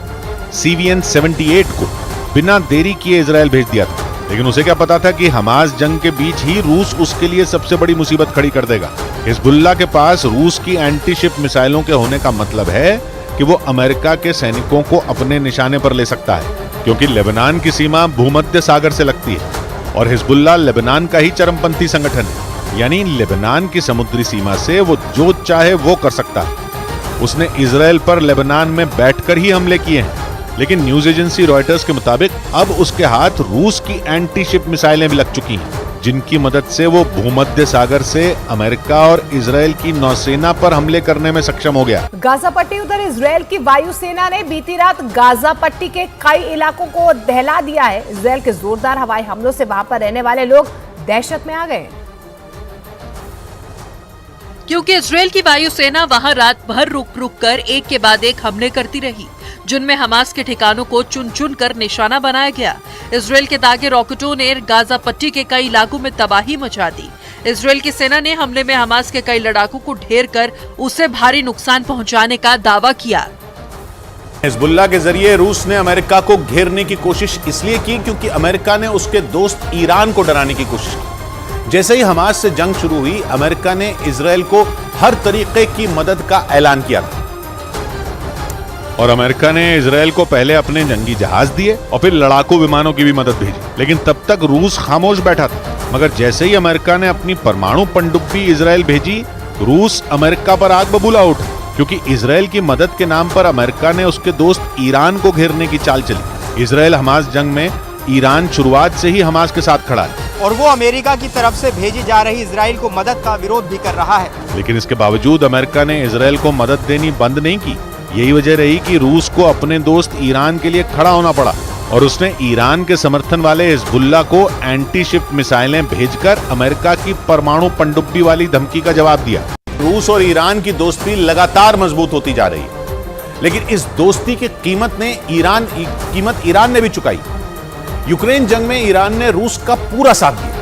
CVN-78 को बिना देरी किए इजरायल भेज दिया था, लेकिन उसे क्या पता था कि हमास जंग के बीच ही रूस उसके लिए सबसे बड़ी मुसीबत खड़ी कर देगा। हिजबुल्लाह के पास रूस की एंटी शिप मिसाइलों के होने का मतलब है कि वो अमेरिका के सैनिकों को अपने निशाने पर ले सकता है, क्योंकि लेबनान की सीमा भूमध्य सागर से लगती है और हिजबुल्लाह लेबनान का ही चरमपंथी संगठन है, यानी लेबनान की समुद्री सीमा से वो जो चाहे वो कर सकता है। उसने इजरायल पर लेबनान में बैठकर ही हमले किए हैं, लेकिन न्यूज एजेंसी रॉयटर्स के मुताबिक अब उसके हाथ रूस की एंटी शिप मिसाइलें भी लग चुकी हैं, जिनकी मदद से वो भूमध्य सागर से अमेरिका और इजरायल की नौसेना पर हमले करने में सक्षम हो गया। गाजा पट्टी उधर इजरायल की वायुसेना ने बीती रात गाजा पट्टी के कई इलाकों को दहला दिया है। इजरायल के जोरदार हवाई हमलों से वहां पर रहने वाले लोग दहशत में आ गए, क्योंकि इजरायल की वायुसेना वहां रात भर रुक रुक कर एक के बाद एक हमले करती रही, जिनमें हमास के ठिकानों को चुन चुन कर निशाना बनाया गया। इजरायल के दागे रॉकेटों ने गाजा पट्टी के कई इलाकों में तबाही मचा दी। इजरायल की सेना ने हमले में हमास के कई लड़ाकों को ढेर कर उसे भारी नुकसान पहुंचाने का दावा किया। हिजबुल्लाह के जरिए रूस ने अमेरिका को घेरने की कोशिश इसलिए की क्योंकि अमेरिका ने उसके दोस्त ईरान को डराने की कोशिश की। जैसे ही हमास से जंग शुरू हुई, अमेरिका ने इजरायल को हर तरीके की मदद का ऐलान किया था और अमेरिका ने इजरायल को पहले अपने जंगी जहाज दिए और फिर लड़ाकू विमानों की भी मदद भेजी, लेकिन तब तक रूस खामोश बैठा था। मगर जैसे ही अमेरिका ने अपनी परमाणु पनडुब्बी इजरायल भेजी, रूस अमेरिका पर आग बबूला उठा, क्योंकि इजरायल की मदद के नाम पर अमेरिका ने उसके दोस्त ईरान को घेरने की चाल चली। इजरायल हमास जंग में ईरान शुरुआत से ही हमास के साथ खड़ा है और वो अमेरिका की तरफ से भेजी जा रही इजरायल को मदद का विरोध भी कर रहा है, लेकिन इसके बावजूद अमेरिका ने इजरायल को मदद देनी बंद नहीं की। यही वजह रही कि रूस को अपने दोस्त ईरान के लिए खड़ा होना पड़ा और उसने ईरान के समर्थन वाले हिजबुल्लाह को एंटी शिप मिसाइलें भेजकर अमेरिका की परमाणु पनडुब्बी वाली धमकी का जवाब दिया। रूस और ईरान की दोस्ती लगातार मजबूत होती जा रही है, लेकिन इस दोस्ती की कीमत ईरान ने भी चुकाई। यूक्रेन जंग में ईरान ने रूस का पूरा साथ दिया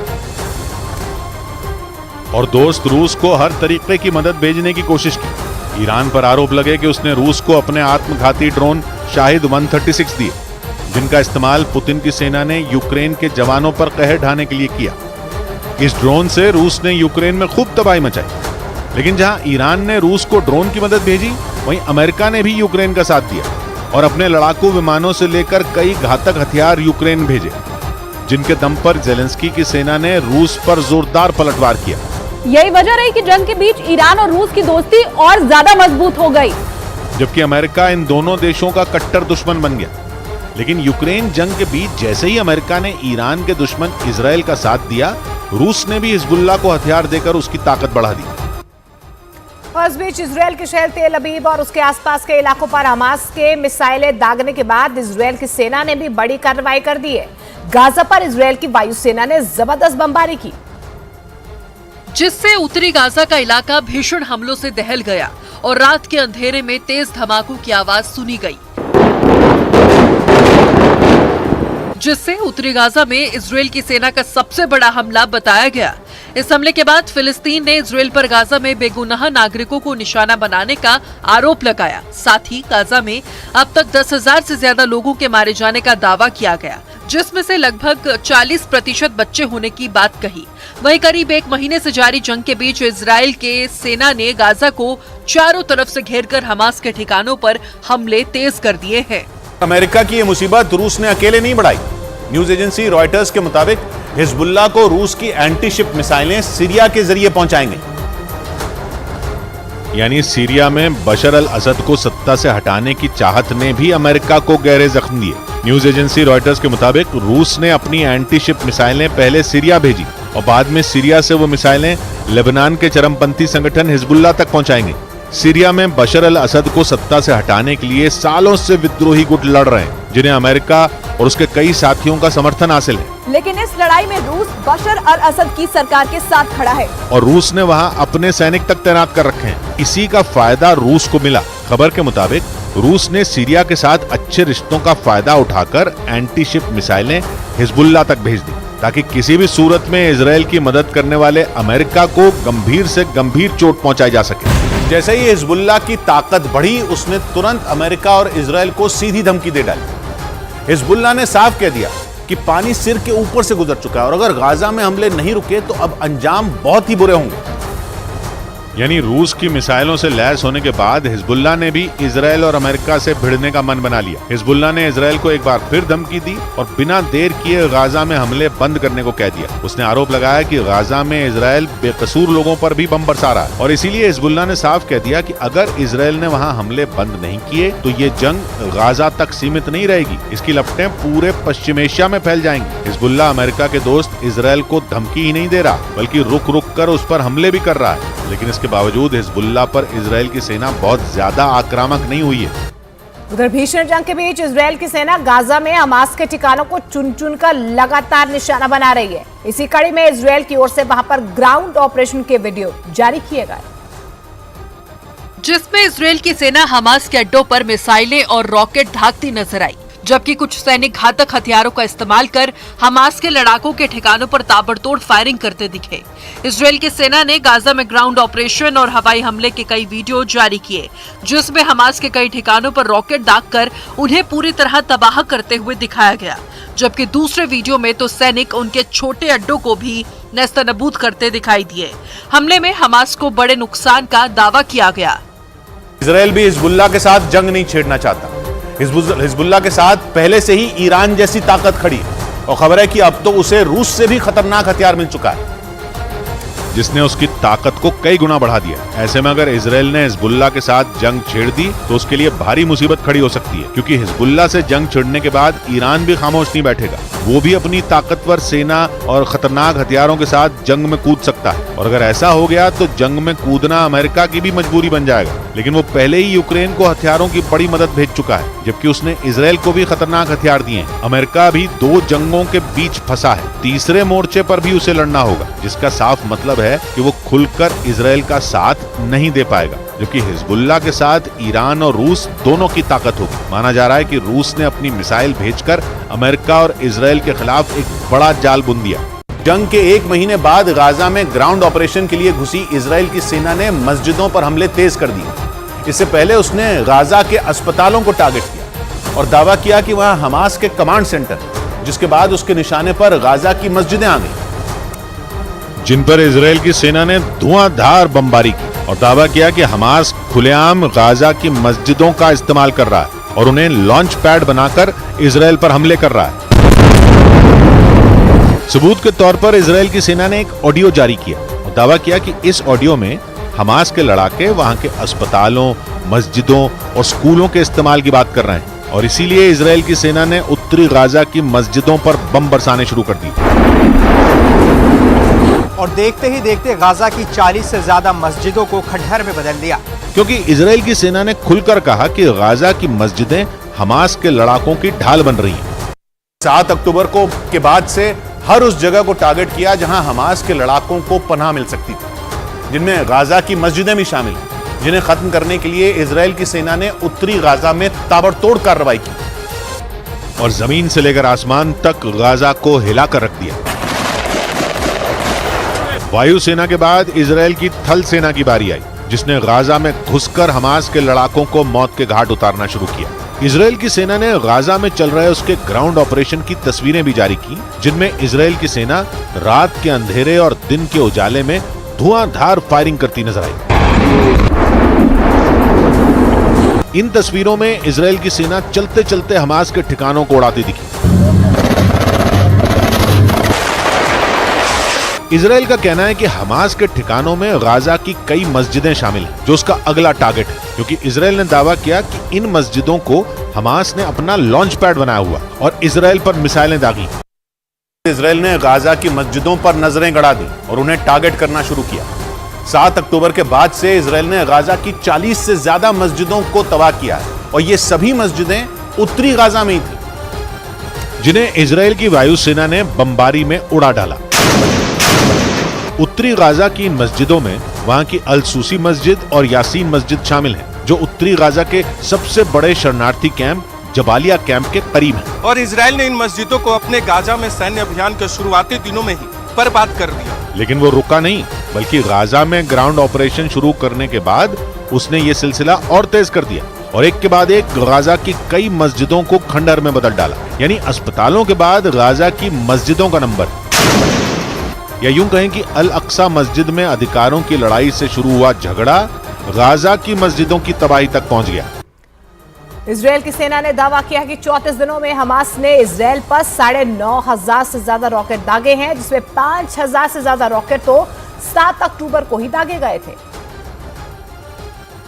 और दोस्त रूस को हर तरीके की मदद भेजने की कोशिश की। ईरान पर आरोप लगे कि उसने रूस को अपने आत्मघाती ड्रोन शाहिद 136 दिए, जिनका इस्तेमाल पुतिन की सेना ने यूक्रेन के जवानों पर कहर ढाने के लिए किया। इस ड्रोन से रूस ने यूक्रेन में खूब तबाही मचाई, लेकिन जहां ईरान ने रूस को ड्रोन की मदद भेजी, वहीं अमेरिका ने भी यूक्रेन का साथ दिया और अपने लड़ाकू विमानों से लेकर कई घातक हथियार यूक्रेन भेजे, जिनके दम पर जेलेंस्की की सेना ने रूस पर जोरदार पलटवार किया। यही वजह रही कि जंग के बीच ईरान और रूस की दोस्ती और ज्यादा मजबूत हो गई, जबकि अमेरिका इन दोनों देशों का कट्टर दुश्मन बन गया। लेकिन यूक्रेन जंग के बीच जैसे ही अमेरिका ने ईरान के दुश्मन इजरायल का साथ दिया, रूस ने भी हिजबुल्लाह को हथियार देकर उसकी ताकत बढ़ा दी। और इस बीच इजरायल के शहर तेल अवीव और उसके आसपास के इलाकों पर हमास के मिसाइलें दागने के बाद इजरायल की सेना ने भी बड़ी कार्रवाई कर दी है। गाजा पर इजरायल की वायुसेना ने जबरदस्त बमबारी की, जिससे उत्तरी गाजा का इलाका भीषण हमलों से दहल गया और रात के अंधेरे में तेज धमाकों की आवाज सुनी गई, जिससे उत्तरी गाजा में इजरायल की सेना का सबसे बड़ा हमला बताया गया। इस हमले के बाद फिलिस्तीन ने इजरायल पर गाजा में बेगुनाह नागरिकों को निशाना बनाने का आरोप लगाया। साथ ही गाजा में अब तक 10,000 से ज्यादा लोगों के मारे जाने का दावा किया गया, जिसमें से लगभग 40% बच्चे होने की बात कही। वहीं करीब 1 महीने से जारी जंग के बीच इजरायल के सेना ने गाजा को चारों तरफ से घेरकर हमास के ठिकानों पर हमले तेज कर दिए हैं। अमेरिका की ये मुसीबत रूस ने अकेले नहीं बढ़ाई। न्यूज एजेंसी रॉयटर्स के मुताबिक हिजबुल्लाह को रूस की एंटी शिप मिसाइलें सीरिया के जरिए पहुंचाएंगे। यानी सीरिया में बशर अल असद को सत्ता से हटाने की चाहत ने भी अमेरिका को गहरे जख्म दिए। न्यूज एजेंसी रॉयटर्स के मुताबिक रूस ने अपनी एंटी शिप मिसाइलें पहले सीरिया भेजी और बाद में सीरिया से वो मिसाइलें लेबनान के चरमपंथी संगठन हिजबुल्लाह तक पहुंचाएंगे। सीरिया में बशर अल असद को सत्ता से हटाने के लिए सालों से विद्रोही गुट लड़ रहे हैं, जिन्हें अमेरिका और उसके कई साथियों का समर्थन हासिल है। लेकिन इस लड़ाई में रूस बशर अल असद की सरकार के साथ खड़ा है और रूस ने वहां अपने सैनिक तक तैनात कर रखे हैं। इसी का फायदा रूस को मिला। खबर के मुताबिक रूस ने सीरिया के साथ अच्छे रिश्तों का फायदा उठाकर एंटी शिप मिसाइलें हिजबुल्लाह तक भेज दी, ताकि किसी भी सूरत में इजरायल की मदद करने वाले अमेरिका को गंभीर से गंभीर चोट पहुंचाई जा सके। जैसे ही हिजबुल्लाह की ताकत बढ़ी, उसने तुरंत अमेरिका और इजरायल को सीधी धमकी दे डाली। हिजबुल्लाह ने साफ कह दिया कि पानी सिर के ऊपर से गुजर चुका है और अगर गाजा में हमले नहीं रुके तो अब अंजाम बहुत ही बुरे होंगे। यानी रूस की मिसाइलों से लैस होने के बाद हिजबुल्लाह ने भी इजरायल और अमेरिका से भिड़ने का मन बना लिया। हिजबुल्लाह ने इजरायल को एक बार फिर धमकी दी और बिना देर किए गाजा में हमले बंद करने को कह दिया। उसने आरोप लगाया कि गाजा में इजरायल बेकसूर लोगों पर भी बम बरसा रहा है और इसीलिए हिजबुल्लाह ने साफ कह दिया कि अगर इजरायल ने वहां हमले बंद नहीं किए तो ये जंग गाजा तक सीमित नहीं रहेगी, इसकी लपटें पूरे पश्चिम एशिया में फैल जाएंगी। हिजबुल्लाह अमेरिका के दोस्त इजरायल को धमकी ही नहीं दे रहा, बल्कि रुक रुक कर उस पर हमले भी कर रहा है। लेकिन इसके बावजूद हिजबुल्लाह पर इजरायल की सेना बहुत ज्यादा आक्रामक नहीं हुई है। उधर भीषण जंग के बीच इजरायल की सेना गाजा में हमास के ठिकानों को चुन चुन कर लगातार निशाना बना रही है। इसी कड़ी में इजरायल की ओर से वहां पर ग्राउंड ऑपरेशन के वीडियो जारी किए गए, जिसमें इजरायल की सेना हमास के अड्डों पर मिसाइलें और रॉकेट दागती नजर आई, जबकि कुछ सैनिक घातक हथियारों का इस्तेमाल कर हमास के लड़ाकों के ठिकानों पर ताबड़तोड़ फायरिंग करते दिखे। इजरायल की सेना ने गाजा में ग्राउंड ऑपरेशन और हवाई हमले के कई वीडियो जारी किए, जिसमें हमास के कई ठिकानों पर रॉकेट दागकर उन्हें पूरी तरह तबाह करते हुए दिखाया गया, जबकि दूसरे वीडियो में तो सैनिक उनके छोटे अड्डों को भी नेस्तनाबूद करते दिखाई दिए। हमले में हमास को बड़े नुकसान का दावा किया गया। इजरायल भी हिजबुल्लाह के साथ जंग नहीं छेड़ना चाहता। हिजबुल्लाह के साथ पहले से ही ईरान जैसी ताकत खड़ी और खबर है कि अब तो उसे रूस से भी खतरनाक हथियार मिल चुका है, जिसने उसकी ताकत को कई गुना बढ़ा दिया। ऐसे में अगर इजरायल ने हिजबुल्लाह के साथ जंग छेड़ दी तो उसके लिए भारी मुसीबत खड़ी हो सकती है, क्योंकि हिजबुल्लाह से जंग छिड़ने के बाद ईरान भी खामोश नहीं बैठेगा। वो भी अपनी ताकतवर सेना और खतरनाक हथियारों के साथ जंग में कूद सकता है और अगर ऐसा हो गया तो जंग में कूदना अमेरिका की भी मजबूरी बन जाएगा। लेकिन वो पहले ही यूक्रेन को हथियारों की बड़ी मदद भेज चुका है, जबकि उसने इजरायल को भी खतरनाक हथियार दिए हैं। अमेरिका भी दो जंगों के बीच फंसा है, तीसरे मोर्चे पर भी उसे लड़ना होगा, जिसका साफ मतलब है कि वो खुलकर इजरायल का साथ नहीं दे पाएगा। जबकि हिजबुल्लाह के साथ ईरान और रूस दोनों की ताकत होगी। माना जा रहा है कि रूस ने अपनी मिसाइल भेजकर अमेरिका और इजरायल के खिलाफ एक बड़ा जाल बुन दिया। जंग के एक महीने बाद गाजा में ग्राउंड ऑपरेशन के लिए घुसी इजरायल की सेना ने मस्जिदों पर हमले तेज कर दिए। इससे पहले उसने गाजा के अस्पतालों को टारगेट किया और दावा किया कि वहां हमास के कमांड सेंटर, जिसके बाद उसके निशाने पर गाजा की मस्जिदें आ गई, जिन पर इजरायल की सेना ने धुआंधार बमबारी की और दावा किया कि हमास खुलेआम गाजा की मस्जिदों का इस्तेमाल कर रहा है और उन्हें लॉन्च पैड बनाकर इजरायल पर हमले कर रहा है। सबूत के तौर पर इजरायल की सेना ने एक ऑडियो जारी किया और दावा किया कि इस ऑडियो में हमास के लड़ाके वहां के अस्पतालों, मस्जिदों और स्कूलों के इस्तेमाल की बात कर रहे हैं और इसीलिए इजरायल की सेना ने उत्तरी गाजा की मस्जिदों पर बम बरसाने शुरू कर दिए। और देखते ही देखते गाजा की 40 से ज्यादा मस्जिदों को खंडहर में बदल दिया, क्योंकि इजरायल की सेना ने खुलकर कहा कि गाजा की मस्जिदें हमास के लड़ाकों की ढाल बन रही हैं। 7 अक्टूबर को के बाद से हर उस जगह को टारगेट किया जहां हमास के लड़ाकों को पनाह मिल सकती थी, जिनमें गाजा की मस्जिदें भी शामिल हैं, जिन्हें खत्म करने के लिए इजरायल की सेना ने उत्तरी गाजा में ताबड़तोड़ कार्रवाई की और जमीन से लेकर आसमान तक गाजा को हिलाकर रख दिया। वायुसेना के बाद इजरायल की थल सेना की बारी आई, जिसने गाजा में घुसकर हमास के लड़ाकों को मौत के घाट उतारना शुरू किया। इजरायल की सेना ने गाजा में चल रहे उसके ग्राउंड ऑपरेशन की तस्वीरें भी जारी की, जिनमें इजरायल की सेना रात के अंधेरे और दिन के उजाले में धुआंधार फायरिंग करती नजर आई। इन तस्वीरों में इजरायल की सेना चलते चलते हमास के ठिकानों को उड़ाती दिखी। इजराइल का कहना है कि हमास के ठिकानों में गाजा की कई मस्जिदें शामिल हैं, जो उसका अगला टारगेट है, क्योंकि इजराइल ने दावा किया कि इन मस्जिदों को हमास ने अपना लॉन्च पैड बनाया हुआ और इजराइल पर मिसाइलें दागी। इजराइल ने गाजा की मस्जिदों पर नजरें गड़ा दी और उन्हें टारगेट करना शुरू किया। 7 अक्टूबर के बाद से इजराइल ने गाजा की 40 से ज्यादा मस्जिदों को तबाह किया है और ये सभी मस्जिदें उत्तरी गाजा में ही थी, जिन्हें इजराइल की वायुसेना ने बमबारी में उड़ा डाला। उत्तरी गाजा की इन मस्जिदों में वहां की अल सूसी मस्जिद और यासीन मस्जिद शामिल हैं, जो उत्तरी गाजा के सबसे बड़े शरणार्थी कैंप जबालिया कैंप के करीब हैं। और इजराइल ने इन मस्जिदों को अपने गाजा में सैन्य अभियान के शुरुआती दिनों में ही बर्बाद कर दिया। लेकिन वो रुका नहीं, बल्कि गाजा में ग्राउंड ऑपरेशन शुरू करने के बाद उसने ये सिलसिला और तेज कर दिया और एक के बाद एक गाजा की कई मस्जिदों को खंडहर में बदल डाला। यानी अस्पतालों के बाद गाजा की मस्जिदों का नंबर, या यूं कहें कि अल अक्सा मस्जिद में अधिकारों की लड़ाई से शुरू हुआ झगड़ा गाजा की मस्जिदों की तबाही तक पहुंच गया। इजराइल की सेना ने दावा किया कि 34 दिनों में हमास ने इजराइल पर 9,500 से ज्यादा रॉकेट दागे हैं, जिसमें 5,000 से ज्यादा रॉकेट तो 7 अक्टूबर को ही दागे गए थे।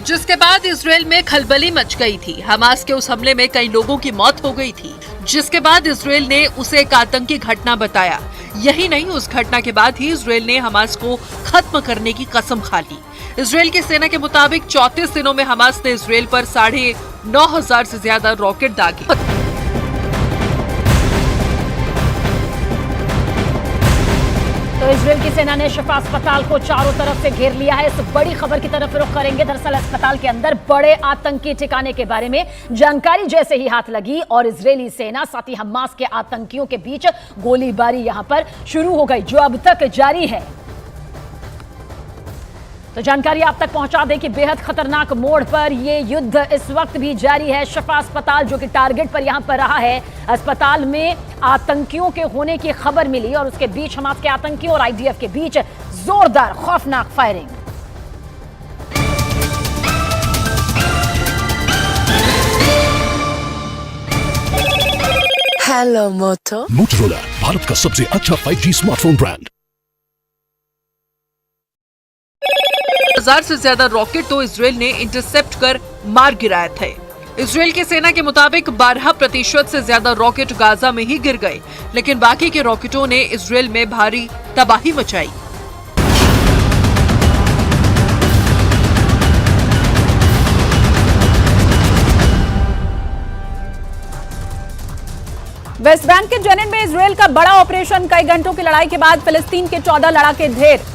जिसके बाद इजराइल में खलबली मच गई थी। हमास के उस हमले में कई लोगों की मौत हो गई थी, जिसके बाद इजराइल ने उसे एक आतंकी घटना बताया। यही नहीं, उस घटना के बाद ही इजराइल ने हमास को खत्म करने की कसम खा ली। इजराइल की सेना के मुताबिक 34 दिनों में हमास ने इजराइल पर 9,500 से ज्यादा रॉकेट दागे। तो इजराइल की सेना ने शिफा अस्पताल को चारों तरफ से घेर लिया है। इस बड़ी खबर की तरफ रुख करेंगे। दरअसल अस्पताल के अंदर बड़े आतंकी ठिकाने के बारे में जानकारी जैसे ही हाथ लगी और इजरायली सेना साथ ही हमास के आतंकियों के बीच गोलीबारी यहां पर शुरू हो गई, जो अब तक जारी है। तो जानकारी आप तक पहुंचा दें कि बेहद खतरनाक मोड़ पर यह युद्ध इस वक्त भी जारी है। शिफा अस्पताल जो कि टारगेट पर यहां पर रहा है, अस्पताल में आतंकियों के होने की खबर मिली और उसके बीच हमास के आतंकियों और आईडीएफ के बीच जोरदार खौफनाक फायरिंग। हेलो मोटो। मोटोरोला, भारत का सबसे अच्छा 5G स्मार्टफोन ब्रांड। 1,000 से ज्यादा रॉकेट तो इजराइल ने इंटरसेप्ट कर मार गिराए थे। इजराइल की सेना के मुताबिक 12% से ज्यादा रॉकेट गाजा में ही गिर गए, लेकिन बाकी के रॉकेटों ने इजराइल में भारी तबाही मचाई। वेस्ट बैंक के जेनिन में इजराइल का बड़ा ऑपरेशन। कई घंटों की लड़ाई के बाद फिलिस्तीन के 14 लड़ाके ढेर।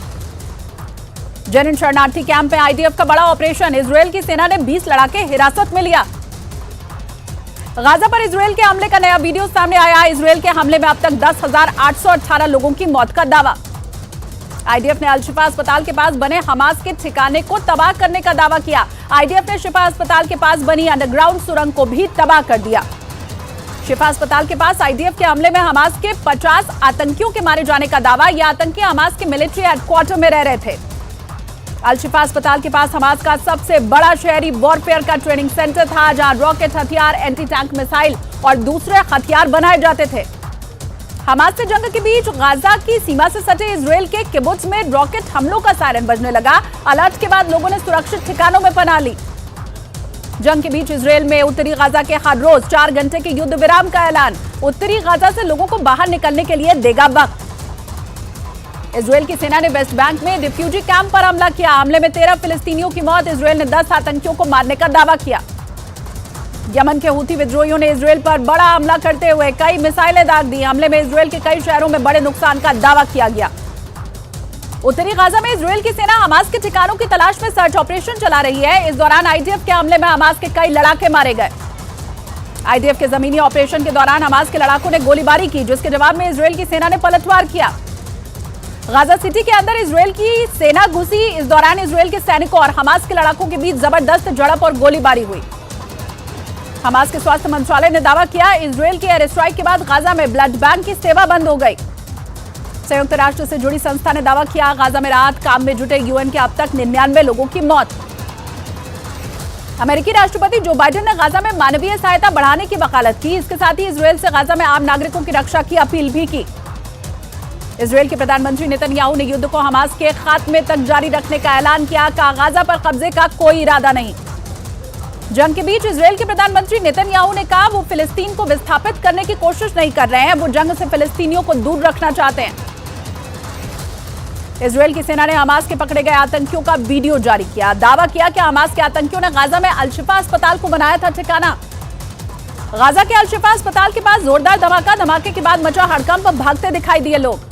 जेनिन शरणार्थी कैंप में आईडीएफ का बड़ा ऑपरेशन। इजराइल की सेना ने 20 लड़ाके हिरासत में लिया। गाजा पर इजराइल के हमले का नया वीडियो सामने आया। इजराइल के हमले में अब तक 10,818 लोगों की मौत का दावा। आईडीएफ ने अल शिफा अस्पताल के पास बने हमास के ठिकाने को तबाह करने का दावा किया। आईडीएफ ने शिफा अस्पताल के पास बनी अंडरग्राउंड सुरंग को भी तबाह कर दिया। शिफा अस्पताल के पास आईडीएफ के हमले में हमास के 50 आतंकियों के मारे जाने का दावा। यह आतंकी हमास के मिलिट्री हेडक्वार्टर में रह रहे थे। अल शिफा अस्पताल के पास हमास का सबसे बड़ा शहरी वॉरफेयर का ट्रेनिंग सेंटर था, जहां रॉकेट हथियार, एंटी टैंक मिसाइल और दूसरे हथियार बनाए जाते थे। हमास से जंग के बीच गाजा की सीमा से सटे इजराइल के किबुत्ज में रॉकेट हमलों का सायरन बजने लगा। अलर्ट के बाद लोगों ने सुरक्षित ठिकानों में पनाह ली। जंग के बीच इजराइल में उत्तरी गाजा के हर रोज 4 घंटे के युद्ध विराम का ऐलान। उत्तरी गाजा से लोगों को बाहर निकलने के लिए देगा वक्त। इजराइल की सेना ने वेस्ट बैंक में रिफ्यूजी कैंप पर हमला किया। हमले में 13 फिलिस्तीनियों की मौत। इजराइल ने 10 आतंकियों को मारने का दावा किया। यमन के हूथी विद्रोहियों ने इजराइल पर बड़ा हमला करते हुए कई मिसाइलें दाग दी। हमले में इजराइल के कई शहरों में बड़े नुकसान का दावा किया गया। उत्तरी गाजा में इजराइल की सेना हमास के ठिकानों की तलाश में सर्च ऑपरेशन चला रही है। इस दौरान आईडीएफ के हमले में हमास के कई लड़ाके मारे गए। आईडीएफ के जमीनी ऑपरेशन के दौरान हमास के लड़ाकों ने गोलीबारी की, जिसके जवाब में इजराइल की सेना ने पलटवार किया। गाजा सिटी के अंदर इजराइल की सेना घुसी। इस दौरान इजराइल के सैनिकों और हमास के लड़ाकों के बीच जबरदस्त झड़प और गोलीबारी हुई। हमास के स्वास्थ्य मंत्रालय ने दावा किया, इजराइल के एयर स्ट्राइक के बाद गाजा में ब्लड बैंक की सेवा बंद हो गई। संयुक्त राष्ट्र से जुड़ी संस्था ने दावा किया, गाजा में राहत काम में जुटे यूएन के अब तक 99 लोगों की मौत। अमेरिकी राष्ट्रपति जो बाइडेन ने गाजा में मानवीय सहायता बढ़ाने की वकालत की। इसके साथ ही इजराइल से गाजा में आम नागरिकों की रक्षा की अपील भी की। इजरायल के प्रधानमंत्री नेतन्याहू ने युद्ध को हमास के खात्मे तक जारी रखने का ऐलान किया। गाजा पर कब्जे का कोई इरादा नहीं। जंग के बीच इजरायल के प्रधानमंत्री नेतन्याहू ने कहा वो फिलिस्तीन को विस्थापित करने की कोशिश नहीं कर रहे हैं, वो जंग से फिलिस्तीनियों को दूर रखना चाहते हैं। इजरायल की सेना ने हमास के पकड़े गए आतंकियों का वीडियो जारी किया। दावा किया कि हमास के आतंकियों ने गाजा में अल-शिफा अस्पताल को बनाया था ठिकाना। गाजा के अल-शिफा अस्पताल के पास जोरदार धमाके के बाद मचा हड़कंप, भागते दिखाई दिए लोग।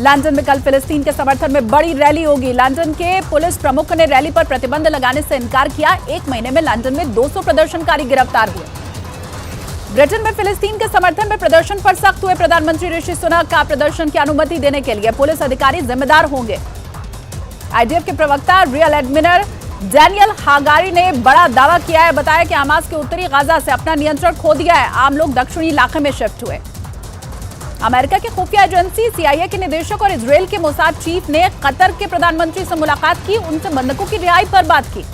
लंदन में कल फिलिस्तीन के समर्थन में बड़ी रैली होगी। लंदन के पुलिस प्रमुख ने रैली पर प्रतिबंध लगाने से इनकार किया। एक महीने में लंदन में 200 प्रदर्शनकारी गिरफ्तार हुए। ब्रिटेन में फिलिस्तीन के समर्थन में प्रदर्शन पर सख्त हुए। प्रधानमंत्री ऋषि सुनक का प्रदर्शन की अनुमति देने के लिए पुलिस अधिकारी जिम्मेदार होंगे। आईडीएफ के प्रवक्ता रियल एडमिरल डैनियल हागारी ने बड़ा दावा किया है। बताया कि हमास के उत्तरी गाजा से अपना नियंत्रण खो दिया है। आम लोग दक्षिणी इलाके में शिफ्ट हुए। अमेरिका की खुफिया एजेंसी CIA के निदेशक और इजरायल के मोसाद चीफ ने कतर के प्रधानमंत्री से मुलाकात की, उनसे बंधकों की रिहाई पर बात की।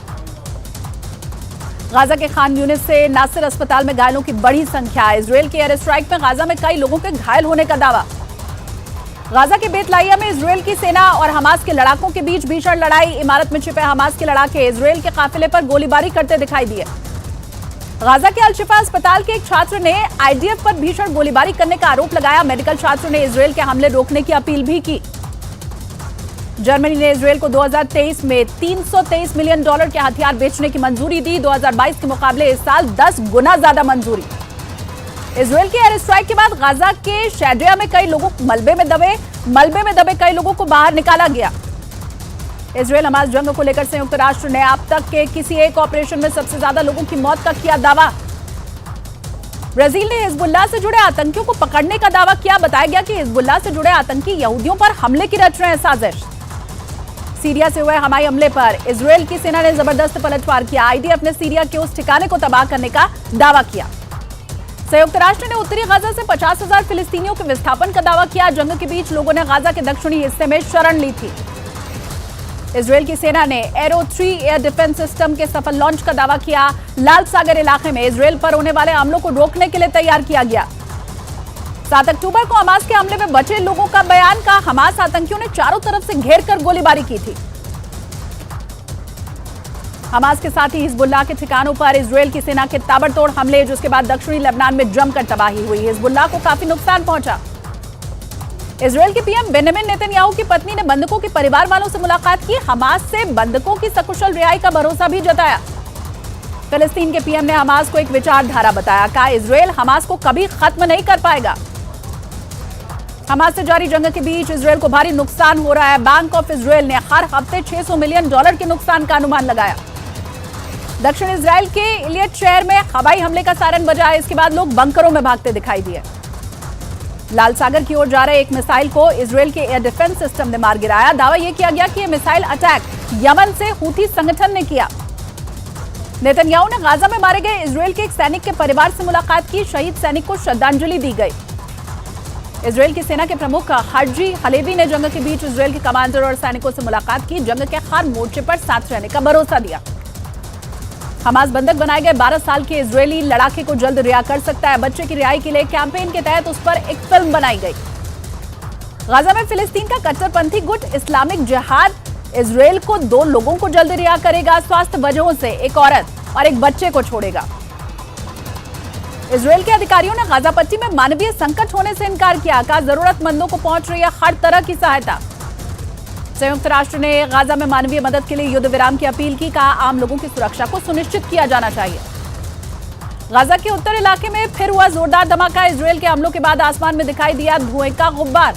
गाजा के खान यूनिस से नासिर अस्पताल में घायलों की बड़ी संख्या। इजरायल के एयर स्ट्राइक में गाजा में कई लोगों के घायल होने का दावा। गाजा के बेतलाइया में इजरायल की सेना और हमास के लड़ाकों के बीच भीषण लड़ाई। इमारत में छिपे हमास के लड़ाके इजरायल के काफिले पर गोलीबारी करते दिखाई दिए। गाजा के अल-शिफा अस्पताल के एक छात्र ने आईडीएफ पर भीषण गोलीबारी करने का आरोप लगाया। मेडिकल छात्र ने इजरायल के हमले रोकने की अपील भी की। जर्मनी ने इजरायल को 2023 में $323 मिलियन के हथियार बेचने की मंजूरी दी। 2022 के मुकाबले इस साल 10 गुना ज्यादा मंजूरी। इजरायल के एयर स्ट्राइक के बाद गाजा के शैडिया में कई लोगों मलबे में दबे कई लोगों को बाहर निकाला गया। इजरायल हमास जंग को लेकर संयुक्त राष्ट्र ने अब तक के किसी एक ऑपरेशन में सबसे ज्यादा लोगों की मौत का किया दावा। ब्राजील ने हिजबुल्लाह से जुड़े आतंकियों को पकड़ने का दावा किया। बताया गया कि हिजबुल्लाह से जुड़े आतंकी यहूदियों पर हमले की रच रहे हैं साजिश। सीरिया से हुए हवाई हमले पर इजरायल की सेना ने जबरदस्त पलटवार किया। आईडीएफ ने सीरिया के उस ठिकाने को तबाह करने का दावा किया। संयुक्त राष्ट्र ने उत्तरी गाजा से 50,000 फिलिस्तीनियों के विस्थापन का दावा किया। जंग के बीच लोगों ने गाजा के दक्षिणी हिस्से में शरण ली थी। इजरायल की सेना ने एरो 3 एयर डिफेंस सिस्टम के सफल लॉन्च का दावा किया। लाल सागर इलाके में इजरायल पर होने वाले हमलों को रोकने के लिए तैयार किया गया। 7 अक्टूबर को हमास के हमले में बचे लोगों का बयान। का हमास आतंकियों ने चारों तरफ से घेर कर गोलीबारी की थी। हमास के साथ ही हिजबुल्लाह के ठिकानों पर इजरायल की सेना के ताबड़तोड़ हमले, जिसके बाद दक्षिणी लेबनान में जमकर तबाही हुई। हिजबुल्लाह को काफी नुकसान पहुंचा। इजरायल के पीएम बेंजामिन नेतन्याहू की पत्नी ने बंधकों के परिवार वालों से मुलाकात की। हमास से बंधकों की सकुशल रिहाई का भरोसा भी जताया। फिलिस्तीन के पीएम ने हमास को एक विचारधारा बताया। कहा इजरायल हमास को कभी खत्म नहीं कर पाएगा। हमास से जारी जंग के बीच इजरायल को भारी नुकसान हो रहा है। बैंक ऑफ इजरायल ने हर हफ्ते $600 मिलियन के नुकसान का अनुमान लगाया। दक्षिण इजरायल के इलियट शहर में हवाई हमले का सायरन बजा। इसके बाद लोग बंकरों में भागते दिखाई दिए। लाल सागर की ओर जा रहे एक मिसाइल को इजरायल के एयर डिफेंस सिस्टम ने मार गिराया। दावा यह किया गया कि यह मिसाइल अटैक यमन से हूथी संगठन ने किया। नेतन्याहू ने गाजा में मारे गए इजरायल के एक सैनिक के परिवार से मुलाकात की। शहीद सैनिक को श्रद्धांजलि दी गई। इजरायल की सेना के प्रमुख हाजी हलेवी ने जंग के बीच इजरायल के कमांडर और सैनिकों से मुलाकात की। जंग के हर मोर्चे पर साथ रहने का भरोसा दिया। हमास बंधक बनाए गए 12 साल के इजरायली लड़ाके को जल्द रिहा कर सकता है। बच्चे की रिहाई के लिए कैंपेन के तहत उस पर एक फिल्म बनाई गई। गाजा में फिलिस्तीन का कट्टरपंथी गुट इस्लामिक जिहाद इजरायल को 2 लोगों को जल्द रिहा करेगा। स्वास्थ्य वजहों से एक औरत और एक बच्चे को छोड़ेगा। इजरायल के अधिकारियों ने गाजा पट्टी में मानवीय संकट होने से इनकार किया। कहा जरूरतमंदों को पहुंच रही है हर तरह की सहायता। संयुक्त राष्ट्र ने गाजा में मानवीय मदद के लिए युद्ध विराम की अपील की। कहा आम लोगों की सुरक्षा को सुनिश्चित किया जाना चाहिए। गाजा के उत्तर इलाके में फिर हुआ जोरदार धमाका। इजरायल के हमलों के बाद आसमान में दिखाई दिया धुएं का गुब्बार।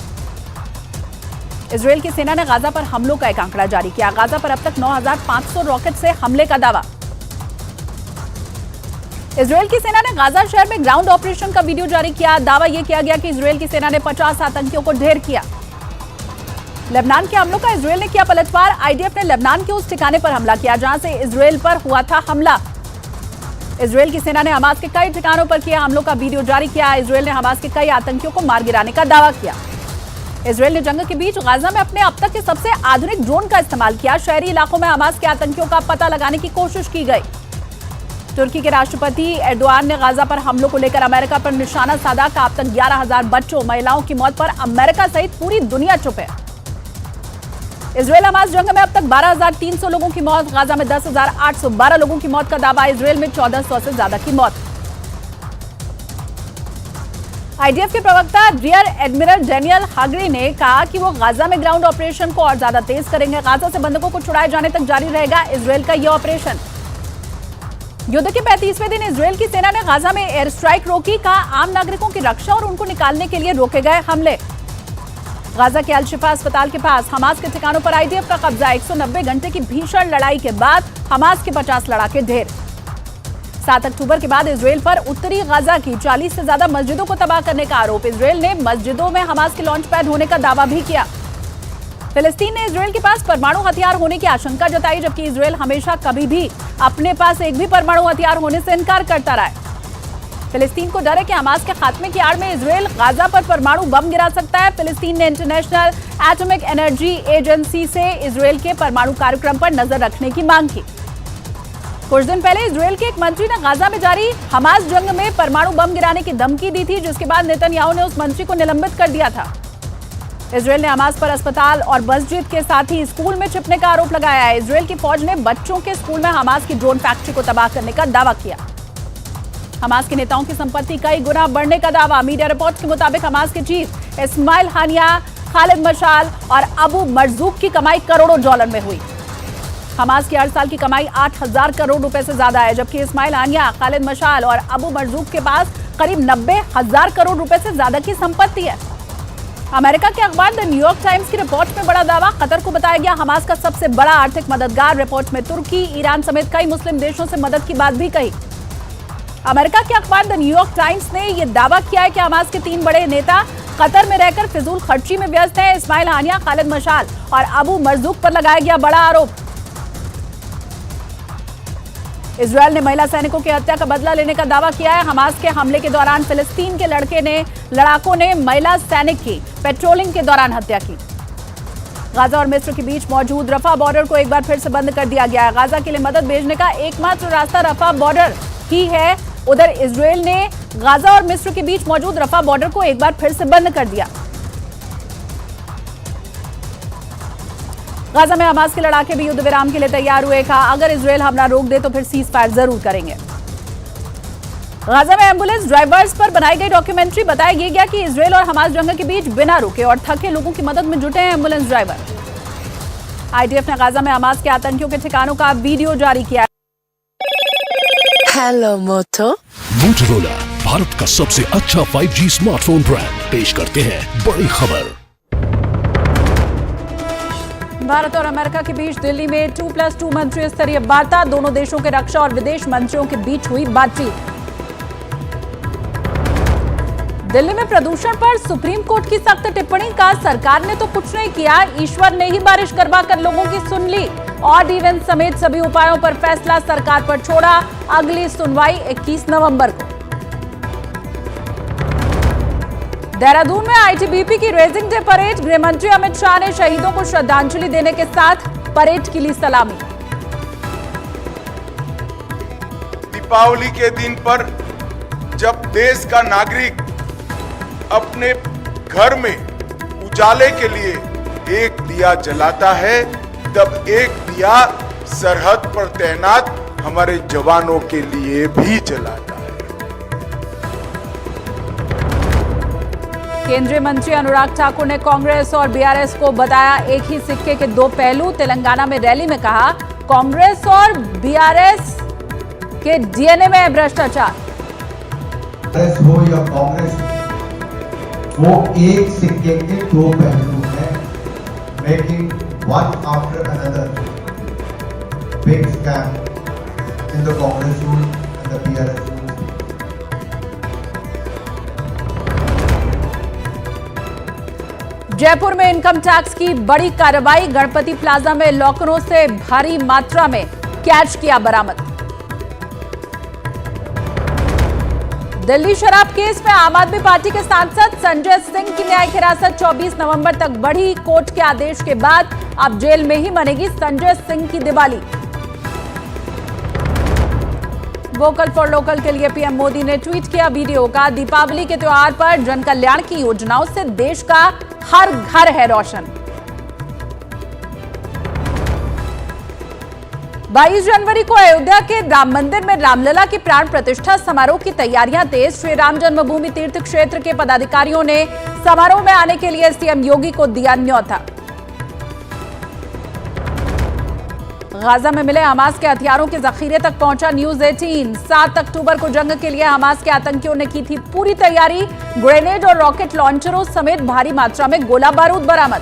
इजरायल की सेना ने गाजा पर हमलों का एक आंकड़ा जारी किया। गाजा पर अब तक 9,500 रॉकेट से हमले का दावा। इजरायल की सेना ने गाजा शहर में ग्राउंड ऑपरेशन का वीडियो जारी किया। दावा यह किया गया कि इजरायल की सेना ने 50 आतंकियों को ढेर किया। लेबनान के हमलों का इजरायल ने किया पलटवार। आईडीएफ ने लेबनान के उस ठिकाने पर हमला किया जहां से इजरायल पर हुआ था हमला। इजरायल की सेना ने हमास के कई ठिकानों पर किए हमलों का वीडियो जारी किया। इजरायल ने हमास के कई आतंकियों को मार गिराने का दावा किया। इजरायल ने जंग के बीच गाजा में अपने अब तक के सबसे आधुनिक ड्रोन का इस्तेमाल किया। शहरी इलाकों में हमास के आतंकियों का पता लगाने की कोशिश की गई। तुर्की के राष्ट्रपति एर्दोआन ने गाजा पर हमलों को लेकर अमेरिका पर निशाना साधा। कहा अब तक 11,000 बच्चों महिलाओं की मौत पर अमेरिका सहित पूरी दुनिया चुप है। इजरायल हमास जंग में अब तक 12,300 लोगों की मौत। गाजा में 10,812 लोगों की मौत का दावा। इजरायल में 1,400 से ज्यादा की मौत। आईडीएफ के प्रवक्ता रियर एडमिरल डेनियल हागरी ने कहा कि वो गाजा में ग्राउंड ऑपरेशन को और ज्यादा तेज करेंगे। गाजा से बंधकों को छुड़ाए जाने तक जारी रहेगा इजरायल का यह ऑपरेशन। युद्ध के 35वें दिन इजरायल की सेना ने गाजा में एयर स्ट्राइक रोकी। कहा आम नागरिकों की रक्षा और उनको निकालने के लिए रोके गए हमले। गाजा के अल-शिफा अस्पताल के पास हमास के ठिकानों पर आईडीएफ का कब्जा। 190 घंटे की भीषण लड़ाई के बाद हमास के 50 लड़ाके ढेर। 7 अक्टूबर के बाद इजरायल पर उत्तरी गाजा की 40 से ज्यादा मस्जिदों को तबाह करने का आरोप। इजरायल ने मस्जिदों में हमास के लॉन्च पैड होने का दावा भी किया। फिलिस्तीन ने इजरायल के पास परमाणु हथियार होने की आशंका जताई, जबकि इजरायल हमेशा कभी भी अपने पास एक भी परमाणु हथियार होने से इनकार करता रहा है। फिलिस्तीन को डर है कि हमास के खात्मे की आड़ में इजरायल गाजा पर परमाणु बम गिरा सकता है। फिलिस्तीन ने इंटरनेशनल एटॉमिक एनर्जी एजेंसी से इजरायल के परमाणु कार्यक्रम पर नजर रखने की मांग की। कुछ दिन पहले इजरायल के एक मंत्री ने गाजा में जारी हमास जंग में परमाणु बम गिराने की धमकी दी थी, जिसके बाद नेतन्याहू ने उस मंत्री को निलंबित कर दिया था। इजरायल ने हमास पर अस्पताल और मस्जिद के साथ ही स्कूल में छिपने का आरोप लगाया है। इजरायल की फौज ने बच्चों के स्कूल में हमास की ड्रोन फैक्ट्री को तबाह करने का दावा किया। हमास के नेताओं की संपत्ति कई गुना बढ़ने का दावा। मीडिया रिपोर्ट्स के मुताबिक हमास के चीफ इस्माइल हानिया, खालिद मशाल और अबू मरजूक की कमाई करोड़ों डॉलर में हुई। हमास की हर साल की कमाई 8,000 करोड़ रुपए से ज्यादा है, जबकि इस्माइल हानिया, खालिद मशाल और अबू मरजूक के पास करीब 90,000 करोड़ रुपए से ज्यादा की संपत्ति है। अमेरिका के अखबार द न्यूयॉर्क टाइम्स की रिपोर्ट में बड़ा दावा। कतर को बताया गया हमास का सबसे बड़ा आर्थिक मददगार। रिपोर्ट में तुर्की, ईरान समेत कई मुस्लिम देशों से मदद की बात भी कही। अमेरिका के अखबार द न्यूयॉर्क टाइम्स ने यह दावा किया है कि हमास के 3 बड़े नेता कतर में रहकर फिजूल खर्ची में व्यस्त हैं। इस्माइल हानिया, खालिद मशाल और अबू मरजूक पर लगाया गया बड़ा आरोप। इजरायल ने महिला सैनिकों की हत्या का बदला लेने का दावा किया है। हमास के हमले के दौरान फिलिस्तीन के लड़ाकों ने महिला सैनिक की पेट्रोलिंग के दौरान हत्या की। गाजा और मिस्र के बीच मौजूद रफा बॉर्डर को एक बार फिर से बंद कर दिया गया है। गाजा के लिए मदद भेजने का एकमात्र रास्ता रफा बॉर्डर ही है। उधर इजरायल ने गाजा और मिस्र के बीच मौजूद रफा बॉर्डर को एक बार फिर से बंद कर दिया। गाजा में हमास के लड़ाके भी युद्ध विराम के लिए तैयार हुए। कहा अगर इजरायल हमला रोक दे तो फिर सीज फायर जरूर करेंगे। गाजा में एम्बुलेंस ड्राइवर्स पर बनाई गई डॉक्यूमेंट्री। बताया गया कि इजरायल और हमास जंग के बीच बिना रुके और थके लोगों की मदद में जुटे हैं एम्बुलेंस ड्राइवर। आईडीएफ ने गाजा में हमास के आतंकियों के ठिकानों का वीडियो जारी किया। हेलो मोटो। मोटोरोला भारत का सबसे अच्छा 5G स्मार्टफोन ब्रांड पेश करते हैं बड़ी खबर। भारत और अमेरिका के बीच दिल्ली में 2+2 मंत्री स्तरीय वार्ता। दोनों देशों के रक्षा और विदेश मंत्रियों के बीच हुई बातचीत। दिल्ली में प्रदूषण पर सुप्रीम कोर्ट की सख्त टिप्पणी। का सरकार ने तो कुछ नहीं किया, ईश्वर ने ही बारिश करवा कर लोगों की सुन ली। ऑड इवन समेत सभी उपायों पर फैसला सरकार पर छोड़ा। अगली सुनवाई 21 नवंबर को। देहरादून में आईटीबीपी की रेजिंग डे परेड। गृह मंत्री अमित शाह ने शहीदों को श्रद्धांजलि देने के साथ परेड की ली सलामी। दीपावली के दिन पर जब देश का नागरिक अपने घर में उजाले के लिए एक दिया जलाता है, तब एक दिया सरहद पर तैनात हमारे जवानों के लिए भी जलाता है। केंद्रीय मंत्री अनुराग ठाकुर ने कांग्रेस और बीआरएस को बताया एक ही सिक्के के दो पहलू। तेलंगाना में रैली में कहा कांग्रेस और बीआरएस के डीएनए में भ्रष्टाचार। हो या कांग्रेस, वो एक सिक्के के दो पहलू हैं, making one after another big scam in the Congress rule and the BRS rule. Jaipur में इनकम टैक्स की बड़ी कार्रवाई। गणपति प्लाजा में लॉकरों से भारी मात्रा में कैश किया बरामद। दिल्ली शराब केस में आम आदमी पार्टी के सांसद संजय सिंह की न्यायिक हिरासत 24 नवंबर तक बढ़ी। कोर्ट के आदेश के बाद अब जेल में ही मनेगी संजय सिंह की दिवाली। वोकल फॉर लोकल के लिए पीएम मोदी ने ट्वीट किया वीडियो का। दीपावली के त्योहार पर जन कल्याण की योजनाओं से देश का हर घर है रोशन। 22 जनवरी को अयोध्या के राम मंदिर में रामलला की प्राण प्रतिष्ठा समारोह की तैयारियां तेज। श्री राम जन्मभूमि तीर्थ क्षेत्र के पदाधिकारियों ने समारोह में आने के लिए सीएम योगी को दिया न्योता। गाजा में मिले हमास के हथियारों के जखीरे तक पहुंचा न्यूज 18। 7 अक्टूबर को जंग के लिए हमास के आतंकियों ने की थी पूरी तैयारी। ग्रेनेड और रॉकेट लॉन्चरों समेत भारी मात्रा में गोला बारूद बरामद।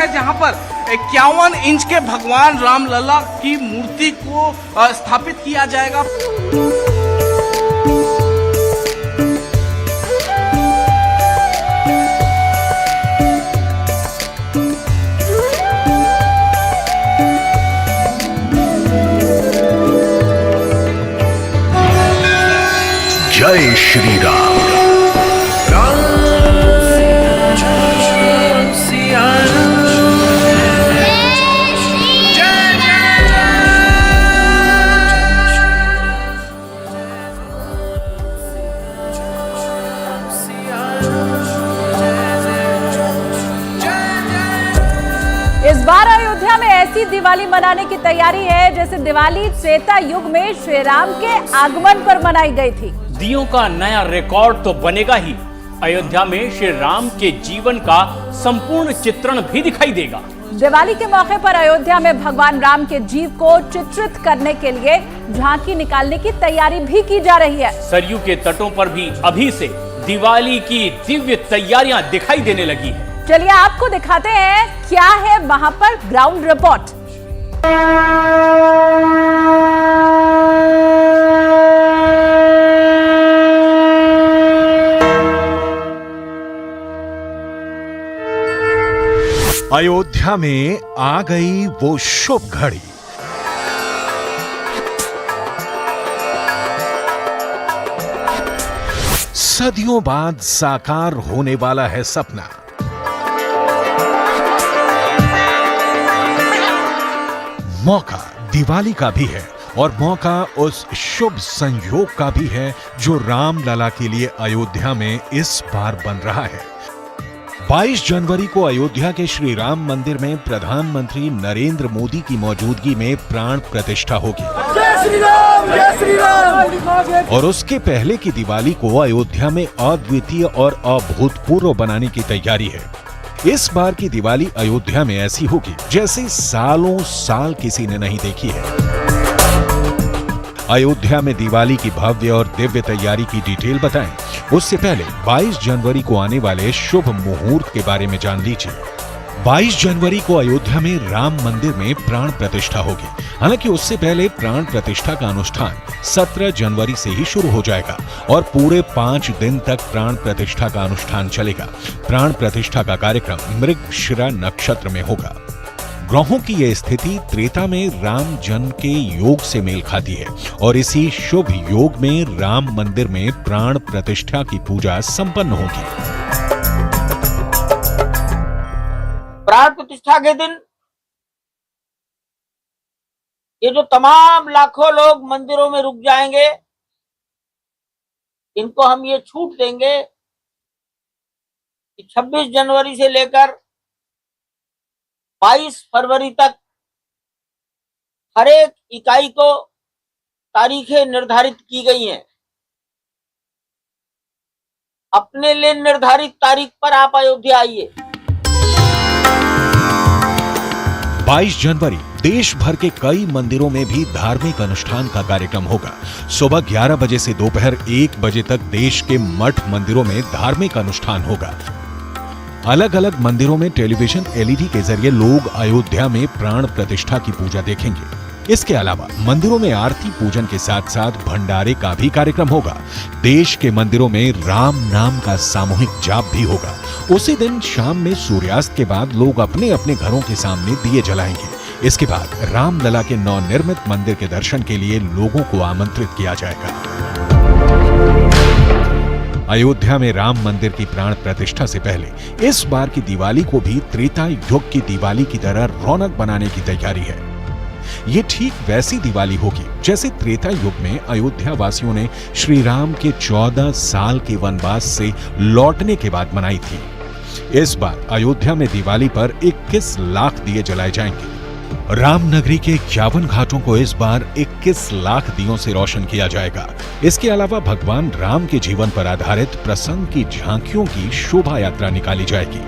जहां पर 51 इंच के भगवान रामलला की मूर्ति को स्थापित किया जाएगा। जय श्री राम। इस बार अयोध्या में ऐसी दिवाली मनाने की तैयारी है जैसे दिवाली त्रेता युग में श्री राम के आगमन पर मनाई गई थी। दियों का नया रिकॉर्ड तो बनेगा ही, अयोध्या में श्री राम के जीवन का संपूर्ण चित्रण भी दिखाई देगा। दिवाली के मौके पर अयोध्या में भगवान राम के जीव को चित्रित करने के लिए झांकी निकालने की तैयारी भी की जा रही है। सरयू के तटों पर भी अभी से दिवाली की दिव्य तैयारियां दिखाई देने लगी है। चलिए आपको दिखाते हैं क्या है वहां पर ग्राउंड रिपोर्ट। अयोध्या में आ गई वो शुभ घड़ी। सदियों बाद साकार होने वाला है सपना। मौका दिवाली का भी है और मौका उस शुभ संयोग का भी है जो रामलला के लिए अयोध्या में इस बार बन रहा है। 22 जनवरी को अयोध्या के श्री राम मंदिर में प्रधानमंत्री नरेंद्र मोदी की मौजूदगी में प्राण प्रतिष्ठा होगी। जय श्री राम, जय श्री राम। और उसके पहले की दिवाली को अयोध्या में अद्वितीय और अभूतपूर्व बनाने की तैयारी है। इस बार की दिवाली अयोध्या में ऐसी होगी जैसे सालों साल किसी ने नहीं देखी है। अयोध्या में दिवाली की भव्य और दिव्य तैयारी की डिटेल बताएं, उससे पहले 22 जनवरी को आने वाले शुभ मुहूर्त के बारे में जान लीजिए। 22 जनवरी को अयोध्या में राम मंदिर में प्राण प्रतिष्ठा होगी। हालांकि उससे पहले प्राण प्रतिष्ठा का अनुष्ठान 17 जनवरी से ही शुरू हो जाएगा और पूरे 5 दिन तक प्राण प्रतिष्ठा का अनुष्ठान चलेगा। प्राण प्रतिष्ठा का कार्यक्रम मृगशिरा नक्षत्र में होगा। ग्रहों की यह स्थिति त्रेता में राम जन्म के योग से मेल खाती है और इसी शुभ योग में राम मंदिर में प्राण प्रतिष्ठा की पूजा संपन्न होगी। प्राण प्रतिष्ठा के दिन ये जो तमाम लाखों लोग मंदिरों में रुक जाएंगे, इनको हम ये छूट देंगे कि 26 जनवरी से लेकर 22 फरवरी तक हर एक इकाई को तारीखें निर्धारित की गई हैं। अपने लिए निर्धारित तारीख पर आप अयोध्या आइए। 22 जनवरी देश भर के कई मंदिरों में भी धार्मिक अनुष्ठान का कार्यक्रम होगा। सुबह 11 बजे से दोपहर 1 बजे तक देश के मठ मंदिरों में धार्मिक अनुष्ठान होगा। अलग अलग मंदिरों में टेलीविजन LED के जरिए लोग अयोध्या में प्राण प्रतिष्ठा की पूजा देखेंगे। इसके अलावा मंदिरों में आरती पूजन के साथ साथ भंडारे का भी कार्यक्रम होगा। देश के मंदिरों में राम नाम का सामूहिक जाप भी होगा। उसी दिन शाम में सूर्यास्त के बाद लोग अपने अपने घरों के सामने दिए जलाएंगे। इसके बाद रामलला के नवनिर्मित मंदिर के दर्शन के लिए लोगों को आमंत्रित किया जाएगा। अयोध्या में राम मंदिर की प्राण प्रतिष्ठा से पहले इस बार की दिवाली को भी त्रेता युग की दिवाली की तरह रौनक बनाने की तैयारी है। ये ठीक वैसी दिवाली होगी जैसे त्रेता युग में अयोध्या वासियों ने श्री राम के 14 साल के वनवास से लौटने के बाद मनाई थी। इस बार अयोध्या में दिवाली पर 21 लाख दिए जलाए जाएंगे। रामनगरी के 51 घाटों को इस बार 21 लाख दियों से रोशन किया जाएगा। इसके अलावा भगवान राम के जीवन पर आधारित प्रसंग की झांकियों की शोभा यात्रा निकाली जाएगी।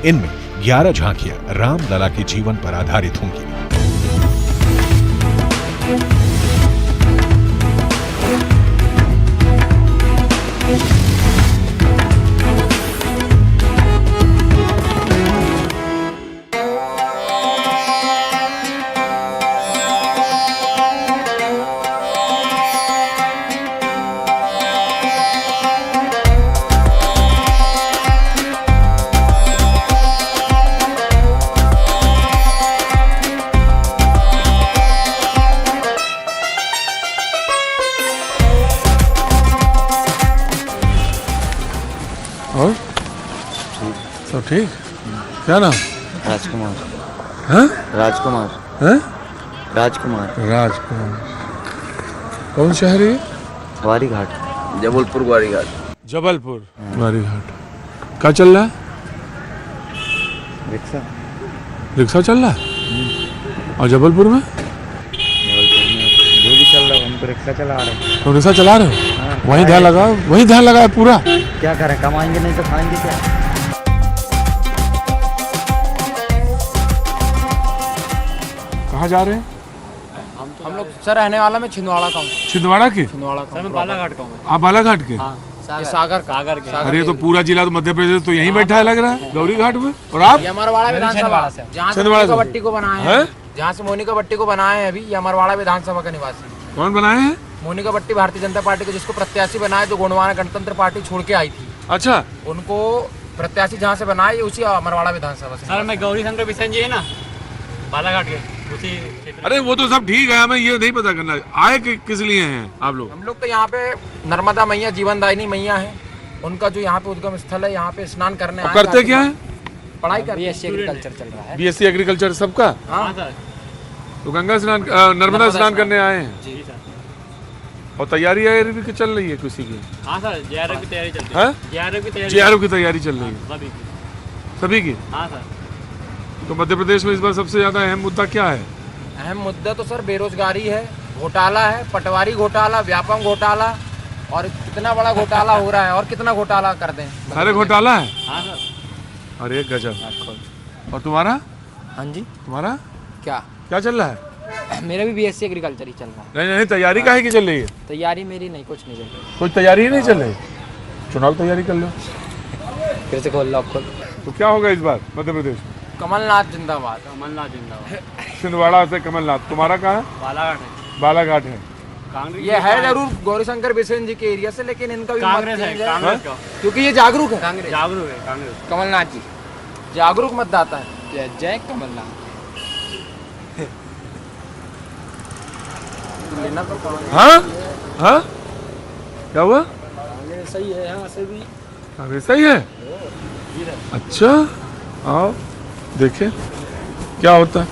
इनमें 11 झांकियां रामलला के जीवन पर आधारित होंगी। और सब ठीक? क्या नाम? राजकुमार। हाँ? राजकुमार। हैं? राजकुमार। राजकुमार। कौन शहर है? ग्वारी घाट। जबलपुर ग्वारी घाट। जबलपुर ग्वारी घाट। क्या चल रहा है? रिक्शा। रिक्शा चल रहा है? और जबलपुर में? जो भी चल रहा है हम तो रिक्शा चला रहे हैं। तो रिक्शा चला रहे हो? वहीं ध्यान लगाओ, वहीं ध्यान लगाओ पूरा। क्या करें, कमाएंगे नहीं तो खाएंगे क्या? कहाँ जा रहे हैं? हम लोग सर रहने वाला में छिंदवाड़ा का हूँ। छिंदवाड़ा के? छिंदवाड़ा का। मैं बालाघाट का हूँ। आप बालाघाट के? सागर का। अरे तो पूरा जिला तो मध्य प्रदेश तो यहीं बैठा है लग रहा है, गौरी घाट में। और आप? अमरवाड़ा विधानसभा से, जहाँ से मोनिका भट्टी को बनाए हैं, जहाँ से मोनिका भट्टी को बनाए हैं। अभी ये अमरवाड़ा विधानसभा का निवासी। कौन बनाए हैं? मोनिका भट्टी भारतीय जनता पार्टी को जिसको प्रत्याशी बनाए, जो गोंडवाना गणतंत्र पार्टी छोड़ के आई थी। अच्छा, उनको प्रत्याशी जहाँ से बनाए उसी अमरवाड़ा विधानसभा से। सर मैं गौरी शंकर बिशन जी है ना बालाघाट के उसी। अरे वो तो सब ठीक है, हमें ये नहीं पता करना आए किस लिए हैं आप लोग? हम लोग तो यहाँ पे नर्मदा मैया जीवनदायिनी मैया है, उनका जो यहाँ पे उद्गम स्थल है, यहाँ पे स्नान करने आए। करते क्या है? पढ़ाई कर BSc एग्रीकल्चर चल रहा है। BSc एग्रीकल्चर सबका? हाँ सर। तो गंगा स्नान नर्मदा स्नान करने आए हैं जी सर। और तैयारी भी चल रही है किसी की? हाँ सर, JRF की तैयारी चल रही है। JRF की तैयारी चल रही है सभी की? हाँ सर। तो मध्य प्रदेश में इस बार सबसे ज्यादा अहम मुद्दा क्या है? अहम मुद्दा तो सर बेरोजगारी है, घोटाला है, पटवारी घोटाला, व्यापम घोटाला, और कितना बड़ा घोटाला हो रहा है और कितना घोटाला कर दें। सारे घोटाला है? हाँ सर। अरे गजब। और तुम्हारा? हाँ जी। तुम्हारा क्या चल रहा है? मेरा भी BSc एग्रीकल्चर ही चल रहा है। नहीं, तैयारी काहे की चल रही है? तैयारी मेरी नहीं, कुछ नहीं चल रही। कुछ तैयारी ही नहीं चल रही? चुनाव तैयारी कर लो। फिर से खोल लो आप खोल। तो क्या होगा इस बार मध्य प्रदेश में? कमलनाथ जिंदाबाद। कमलनाथ जिंदाबाद। छिंदवाड़ा से कमलनाथ। तुम्हारा कहाँ है? बालाघाट है। बालाघाट है। ये है जरूर गौरीशंकर बिसेन जी के एरिया से, लेकिन इनका भी कांग्रेस है, कांग्रेस का। क्योंकि ये जागरूक है। जागरूक है कांग्रेस। कमलनाथ जी जागरूक मतदाता है। जय कमलनाथ। लेना तो हाँ? क्या हुआ? सही है यहाँ से भी। कांग्रेस सही है? अच्छा, आओ देखें क्या होता है।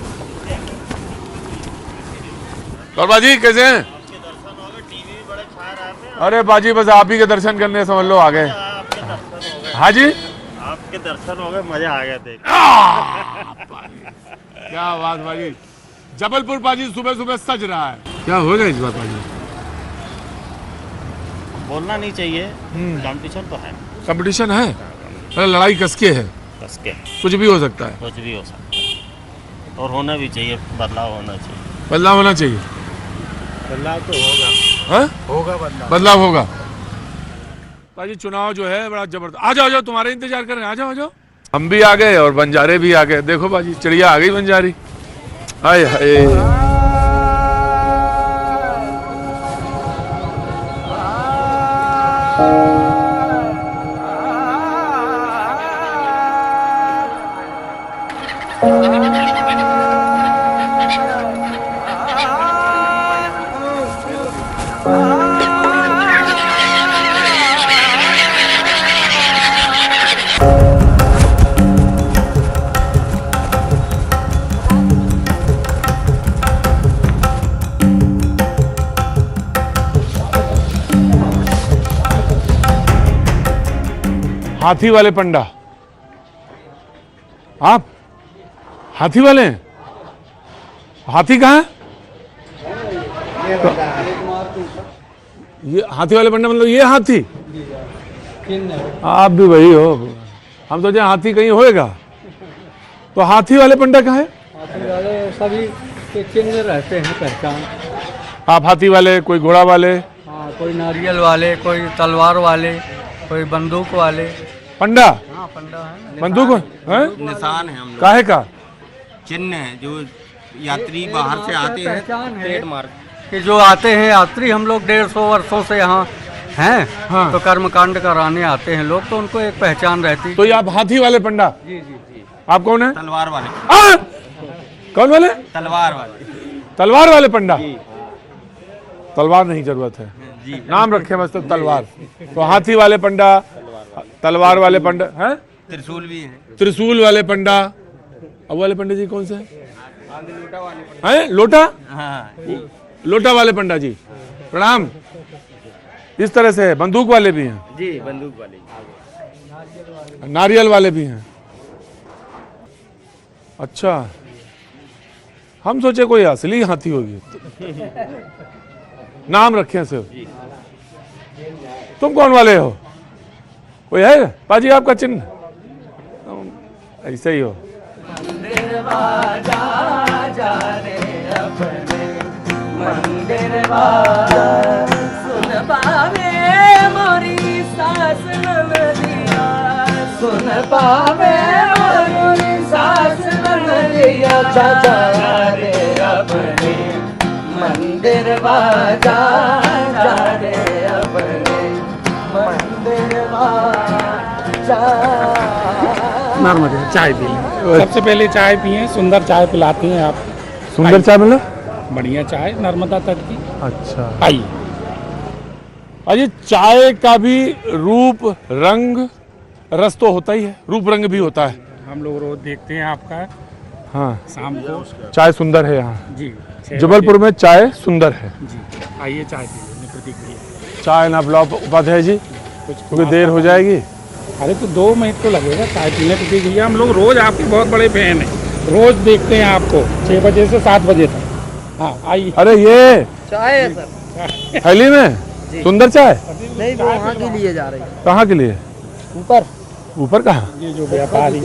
और बाजी कैसे हैं? अरे बाजी बस आप ही के दर्शन करने समझ लो आ गए। हाँ जी, आपके दर्शन हो गए, मजा आ गया देख। क्या बात बाजी। जबलपुर बाजी सुबह सुबह सज रहा है। क्या होगा इस बार बाजी? बोलना नहीं चाहिए, कंपटीशन तो है। कंपटीशन है? अरे लड़ाई कसके है। कसके कुछ भी हो सकता है। कुछ भी हो सकता है और होना भी चाहिए, बदलाव होना चाहिए। बदलाव होना चाहिए। बदलाव तो होगा। हाँ? होगा बदलाव होगा। बाजी चुनाव जो है बड़ा जबरदस्त। आ जाओ तुम्हारे इंतजार कर रहे हैं। आ जाओ हम भी आ गए और बंजारे भी आ गए। देखो बाजी, चिड़िया आ गई बंजारी। हाय हाय। हाथी वाले पंडा, आप हाथी वाले हैं? हाथी कहाँ है? ये हाथी वाले पंडा मतलब ये हाथी? आप भी वही हो। हम सोचे हाथी कहीं होएगा। तो हाथी वाले पंडा कहाँ है? हाथी वाले सभी के चिन्ह रहते हैं, पहचान। आप हाथी वाले, कोई घोड़ा वाले? हाँ, कोई नारियल वाले, कोई तलवार वाले, कोई बंदूक वाले। पंडा? हाँ, पंडा है। बंदूक है? निशान है हम लोग। काहे का? चिन्ह है, जो यात्री बाहर से आते हैं, ट्रेडमार्क कि जो आते हैं यात्री, हम लोग 150 वर्षों से यहाँ हैं। हाँ। तो कर्मकांड कराने आते हैं लोग, तो उनको एक पहचान रहती। तो ये आप हाथी वाले पंडा? जी जी जी। आप कौन है? तलवार वाले। कौन वाले? तलवार वाले। तलवार वाले पंडा? तलवार नहीं जरूरत है जी, नाम रखे बस तो तलवार। तो हाथी वाले पंडा, तलवार वाले पंडा है, त्रिशूल भी है। त्रिशूल वाले पंडा। अब वाले पंडित जी कौन से हैं? लोटा? हाँ। लोटा वाले पंडा जी प्रणाम। इस तरह से बंदूक वाले भी हैं जी, बंदूक वाले। नारियल वाले भी हैं। अच्छा, हम सोचे कोई असली हाथी होगी। नाम रखे सिर्फ। तुम कौन वाले हो? कोई है पाजी आपका चिन्ह? ऐसे ही हो। मंदिर सुन पावे मोरी सास नदिया, सुन पावे मोरी सास नदिया, जा रे अपने मंदिर बाजा, जा रे अपने मंदिर बाजा। नॉर्मल चाय पी लें। सबसे पहले चाय पिए, सुंदर चाय पिलाते हैं आप। सुंदर चाय मतलब? बढ़िया चाय नर्मदा तट की। अच्छा, आइए। अजी चाय का भी रूप रंग रस तो होता ही है, रूप रंग भी होता है। हम लोग रोज देखते हैं आपका। हाँ, शाम को चाय सुंदर है यहाँ जी। जबलपुर में चाय सुंदर है जी। आइए चाय पी लें प्रतीक भैया। चाय ना पिलाओ उपाध्याय जी, क्योंकि देर हो जाएगी। अरे तो 2 मिनट तो लगेगा चाय पीने प्रतीक भैया। हम लोग रोज आपके बहुत बड़े फैन हैं, रोज देखते हैं आपको 6 बजे से 7 बजे तक। हाँ आइए। अरे ये चाय है सर, थैली में सुंदर चाय? नहीं, वो वहाँ के लिए जा रही है। कहाँ के लिए? ऊपर। ऊपर कहाँ? ये जो व्यापारी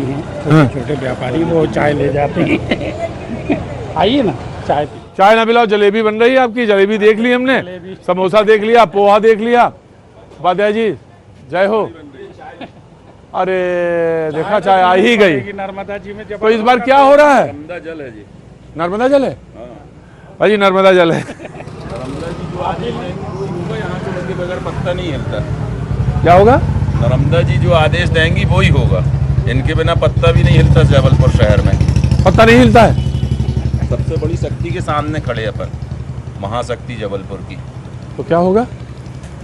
हैं, छोटे व्यापारी, वो चाय ले जाते हैं। आइए ना चाय पी। चाय ना पिलाओ, जलेबी बन रही है आपकी। जलेबी देख ली हमने, समोसा देख लिया, पोहा देख लिया। उपाध्याय जी जय हो। अरे देखा, चाय आ ही गई। नर्मदा जी में तो इस बार क्या हो रहा है? नर्मदा जल है जी। नर्मदा जल है? भाई नर्मदा जल है। नर्मदा जी जो आदेश देंगी यहाँ के बगैर पत्ता नहीं हिलता। क्या होगा? नर्मदा जी जो आदेश देंगी वो ही होगा, इनके बिना पत्ता भी नहीं हिलता। जबलपुर शहर में पत्ता नहीं हिलता है। सबसे बड़ी शक्ति के सामने खड़े अपन, महाशक्ति जबलपुर की। तो क्या होगा?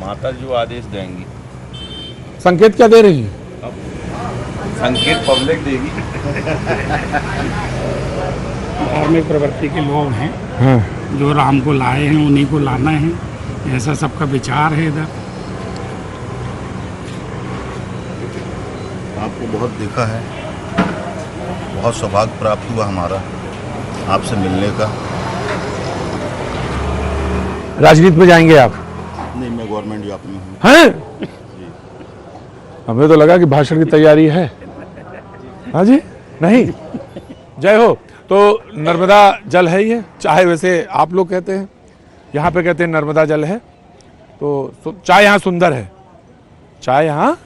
माता जो आदेश देंगी। संकेत क्या दे रही है? संकेत पब्लिक देगी। धार्मिक प्रवृत्ति के लोग हैं। हाँ। जो राम को लाए हैं उन्हीं को लाना है, ऐसा सबका विचार है इधर। आपको बहुत देखा है, बहुत सौभाग्य प्राप्त हुआ हमारा आपसे मिलने का। राजनीति में जाएंगे आप? नहीं, मैं गवर्नमेंट जॉब में हूँ। हैं? हमें तो लगा कि भाषण की तैयारी है। हाँ जी, नहीं। जय हो। तो नर्मदा जल है ये, चाहे वैसे आप लोग कहते हैं, यहाँ पे कहते हैं नर्मदा जल है। तो चाय यहाँ सुंदर है, चाय यहाँ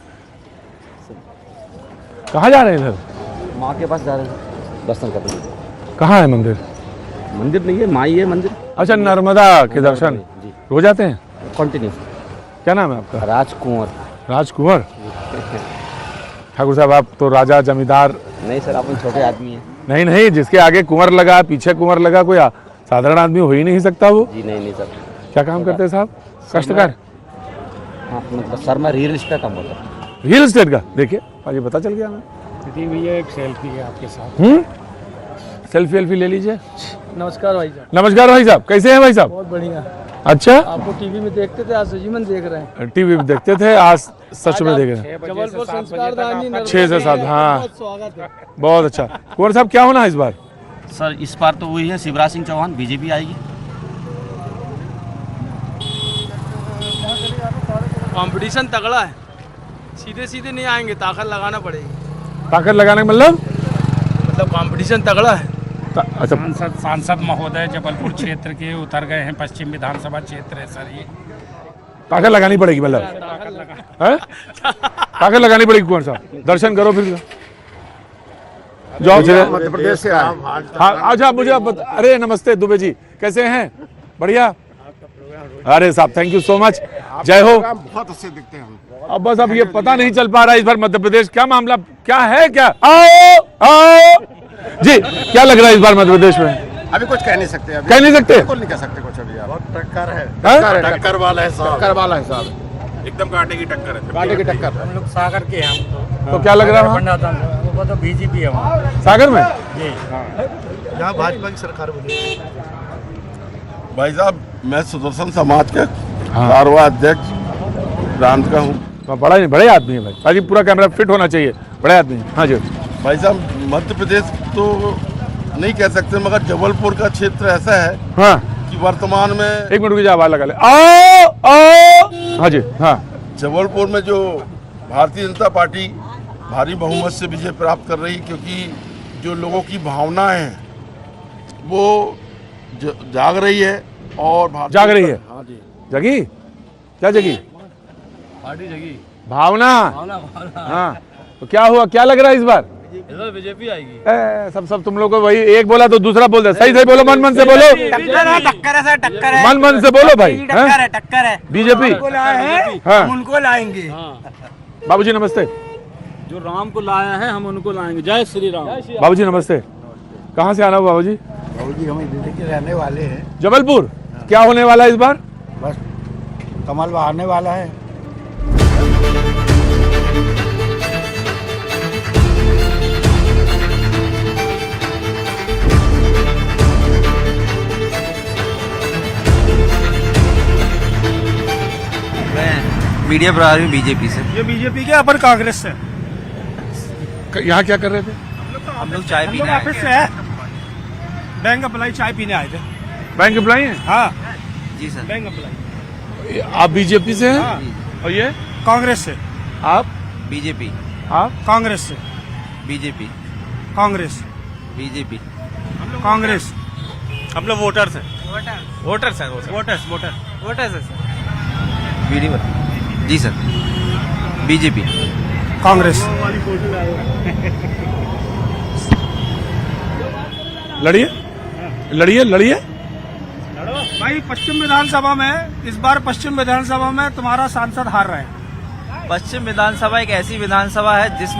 कहाँ जा रहे हैं इधर? माँ के पास जा रहे हैं दर्शन करने। कहाँ है मंदिर? मंदिर नहीं है, माँ ही है मंदिर। अच्छा, नर्मदा के दर्शन रोज आते हैं? कंटिन्यू। क्या नाम है आपका? राजकुंवर। राजकुंवर। ठाकुर साहब, आप तो राजा जमींदार नहीं सर, आप छोटे आदमी हैं। नहीं नहीं, जिसके आगे कुंवर लगा पीछे कुंवर लगा, कोई साधारण आदमी हो ही नहीं सकता वो। जी नहीं सर। क्या काम करते हैं साहब? कष्टकार? हाँ, मतलब सर मैं रियल एस्टेट का काम करता हूँ। रियल एस्टेट का? देखिए आज पता चल गया हमें। दीदी भैया एक सेल्फी है आपके साथ। सेल्फी वेल्फी ले लीजिए। नमस्कार भाई साहब। नमस्कार भाई साहब, कैसे हैं भाई साहब? बहुत बढ़िया। अच्छा, आपको टीवी में देखते थे, आज सजीवन देख रहे हैं। टीवी में देखते थे, आज सच में देख रहे हैं। जबलपुर संस्कारदानी 6 से 7। हाँ, बहुत स्वागत है। बहुत अच्छा। कुंवर साहब, क्या होना है इस बार? सर इस बार तो वही है, शिवराज सिंह चौहान, बीजेपी आएगी। कंपटीशन तगड़ा है, सीधे सीधे नहीं आएंगे, ताकत लगाना पड़ेगी। ताकत लगाने का मतलब कंपटीशन तगड़ा है। अच्छा, सांसद महोदय जबलपुर क्षेत्र के उतर गए हैं, पश्चिम विधानसभा क्षेत्र है सर ये। ताकत लगानी पड़ेगी मतलब? ताकत लगानी पड़ेगी कुंवर साहब। दर्शन करो फिर जाओ। मध्य प्रदेश से आए। हाँ, अच्छा मुझे अरे नमस्ते दुबे जी, कैसे हैं? बढ़िया। अरे साहब, थैंक यू सो मच, जय हो। बहुत अच्छे दिखते हैं। अब बस अब ये पता नहीं चल पा रहा है इस बार मध्य प्रदेश क्या मामला क्या है, क्या आओ आओ जी, क्या लग रहा है इस बार मध्य प्रदेश में? अभी कुछ कह नहीं सकते। अभी कह नहीं सकते? बिल्कुल नहीं कह सकते कुछ अभी। बहुत टक्कर है। टक्कर वाला है साहब। टक्कर वाला है साहब, एकदम कांटे की टक्कर है। कांटे की टक्कर। हम लोग सागर के हैं। तो क्या लग रहा है? वो तो बीजेपी है वहाँ सागर में जी। यहाँ भाजपा की सरकार बनी। भाई साहब, मैं सुदर्शन समाज के कारवा अध्यक्ष प्रांत का हूँ। बड़े आदमी है भाई। पूरा कैमरा फिट होना चाहिए, बड़े आदमी। हाँ जी भाई साहब, मध्य प्रदेश तो नहीं कह सकते, मगर जबलपुर का क्षेत्र ऐसा है हाँ कि वर्तमान में। एक मिनट की आवाज लगा ले। आओ आओ। हाँ जी हाँ। जबलपुर में जो भारतीय जनता पार्टी भारी बहुमत से विजय प्राप्त कर रही, क्योंकि जो लोगों की भावनाएं हैं वो जाग रही है। और जाग रही है? हाँ जी। जगी? क्या जगी? पार्टी जगी, भावना। हाँ, तो क्या हुआ, क्या लग रहा है इस बार? बीजेपी आएगी। सब तुम लोग को वही एक बोला तो दूसरा बोल दे। सही सही बोलो, मन मन से बोलो। टक्कर है सर, टक्कर है। मन मन से बोलो भाई। टक्कर है। बीजेपी हाँ, उनको लाएंगे। बाबूजी नमस्ते। जो राम को लाया है हम उनको लाएंगे। जय श्री राम। बाबूजी नमस्ते। कहाँ से आना हो बाबूजी? बाबूजी हम दिल्ली के रहने वाले हैं। जबलपुर। क्या होने वाला है इस बार? बस कमल बहारने वाला है। मीडिया प्रभारी बीजेपी से। ये बीजेपी के अपन कांग्रेस से। यहाँ क्या कर रहे थे? हम लोग चाय पीने आए ऑफिस से है, बैंक अप्लाई चाय पीने आए थे। बैंक अप्लाई है? हाँ जी सर। Bank apply. आप बीजेपी से हैं? हाँ। और ये कांग्रेस से। आप? बीजेपी। आप? कांग्रेस से। बीजेपी। कांग्रेस। बीजेपी। कांग्रेस। हम लोग वोटर्स हैं। वोटर्स हैं। वोटर्स है सर। वीडियो जी सर। बीजेपी। कांग्रेस। लड़िए लड़िए लड़िए भाई, पश्चिम विधानसभा में इस बार पश्चिम विधानसभा में तुम्हारा सांसद हार रहे हैं। पश्चिम विधानसभा एक ऐसी विधानसभा है जिसमें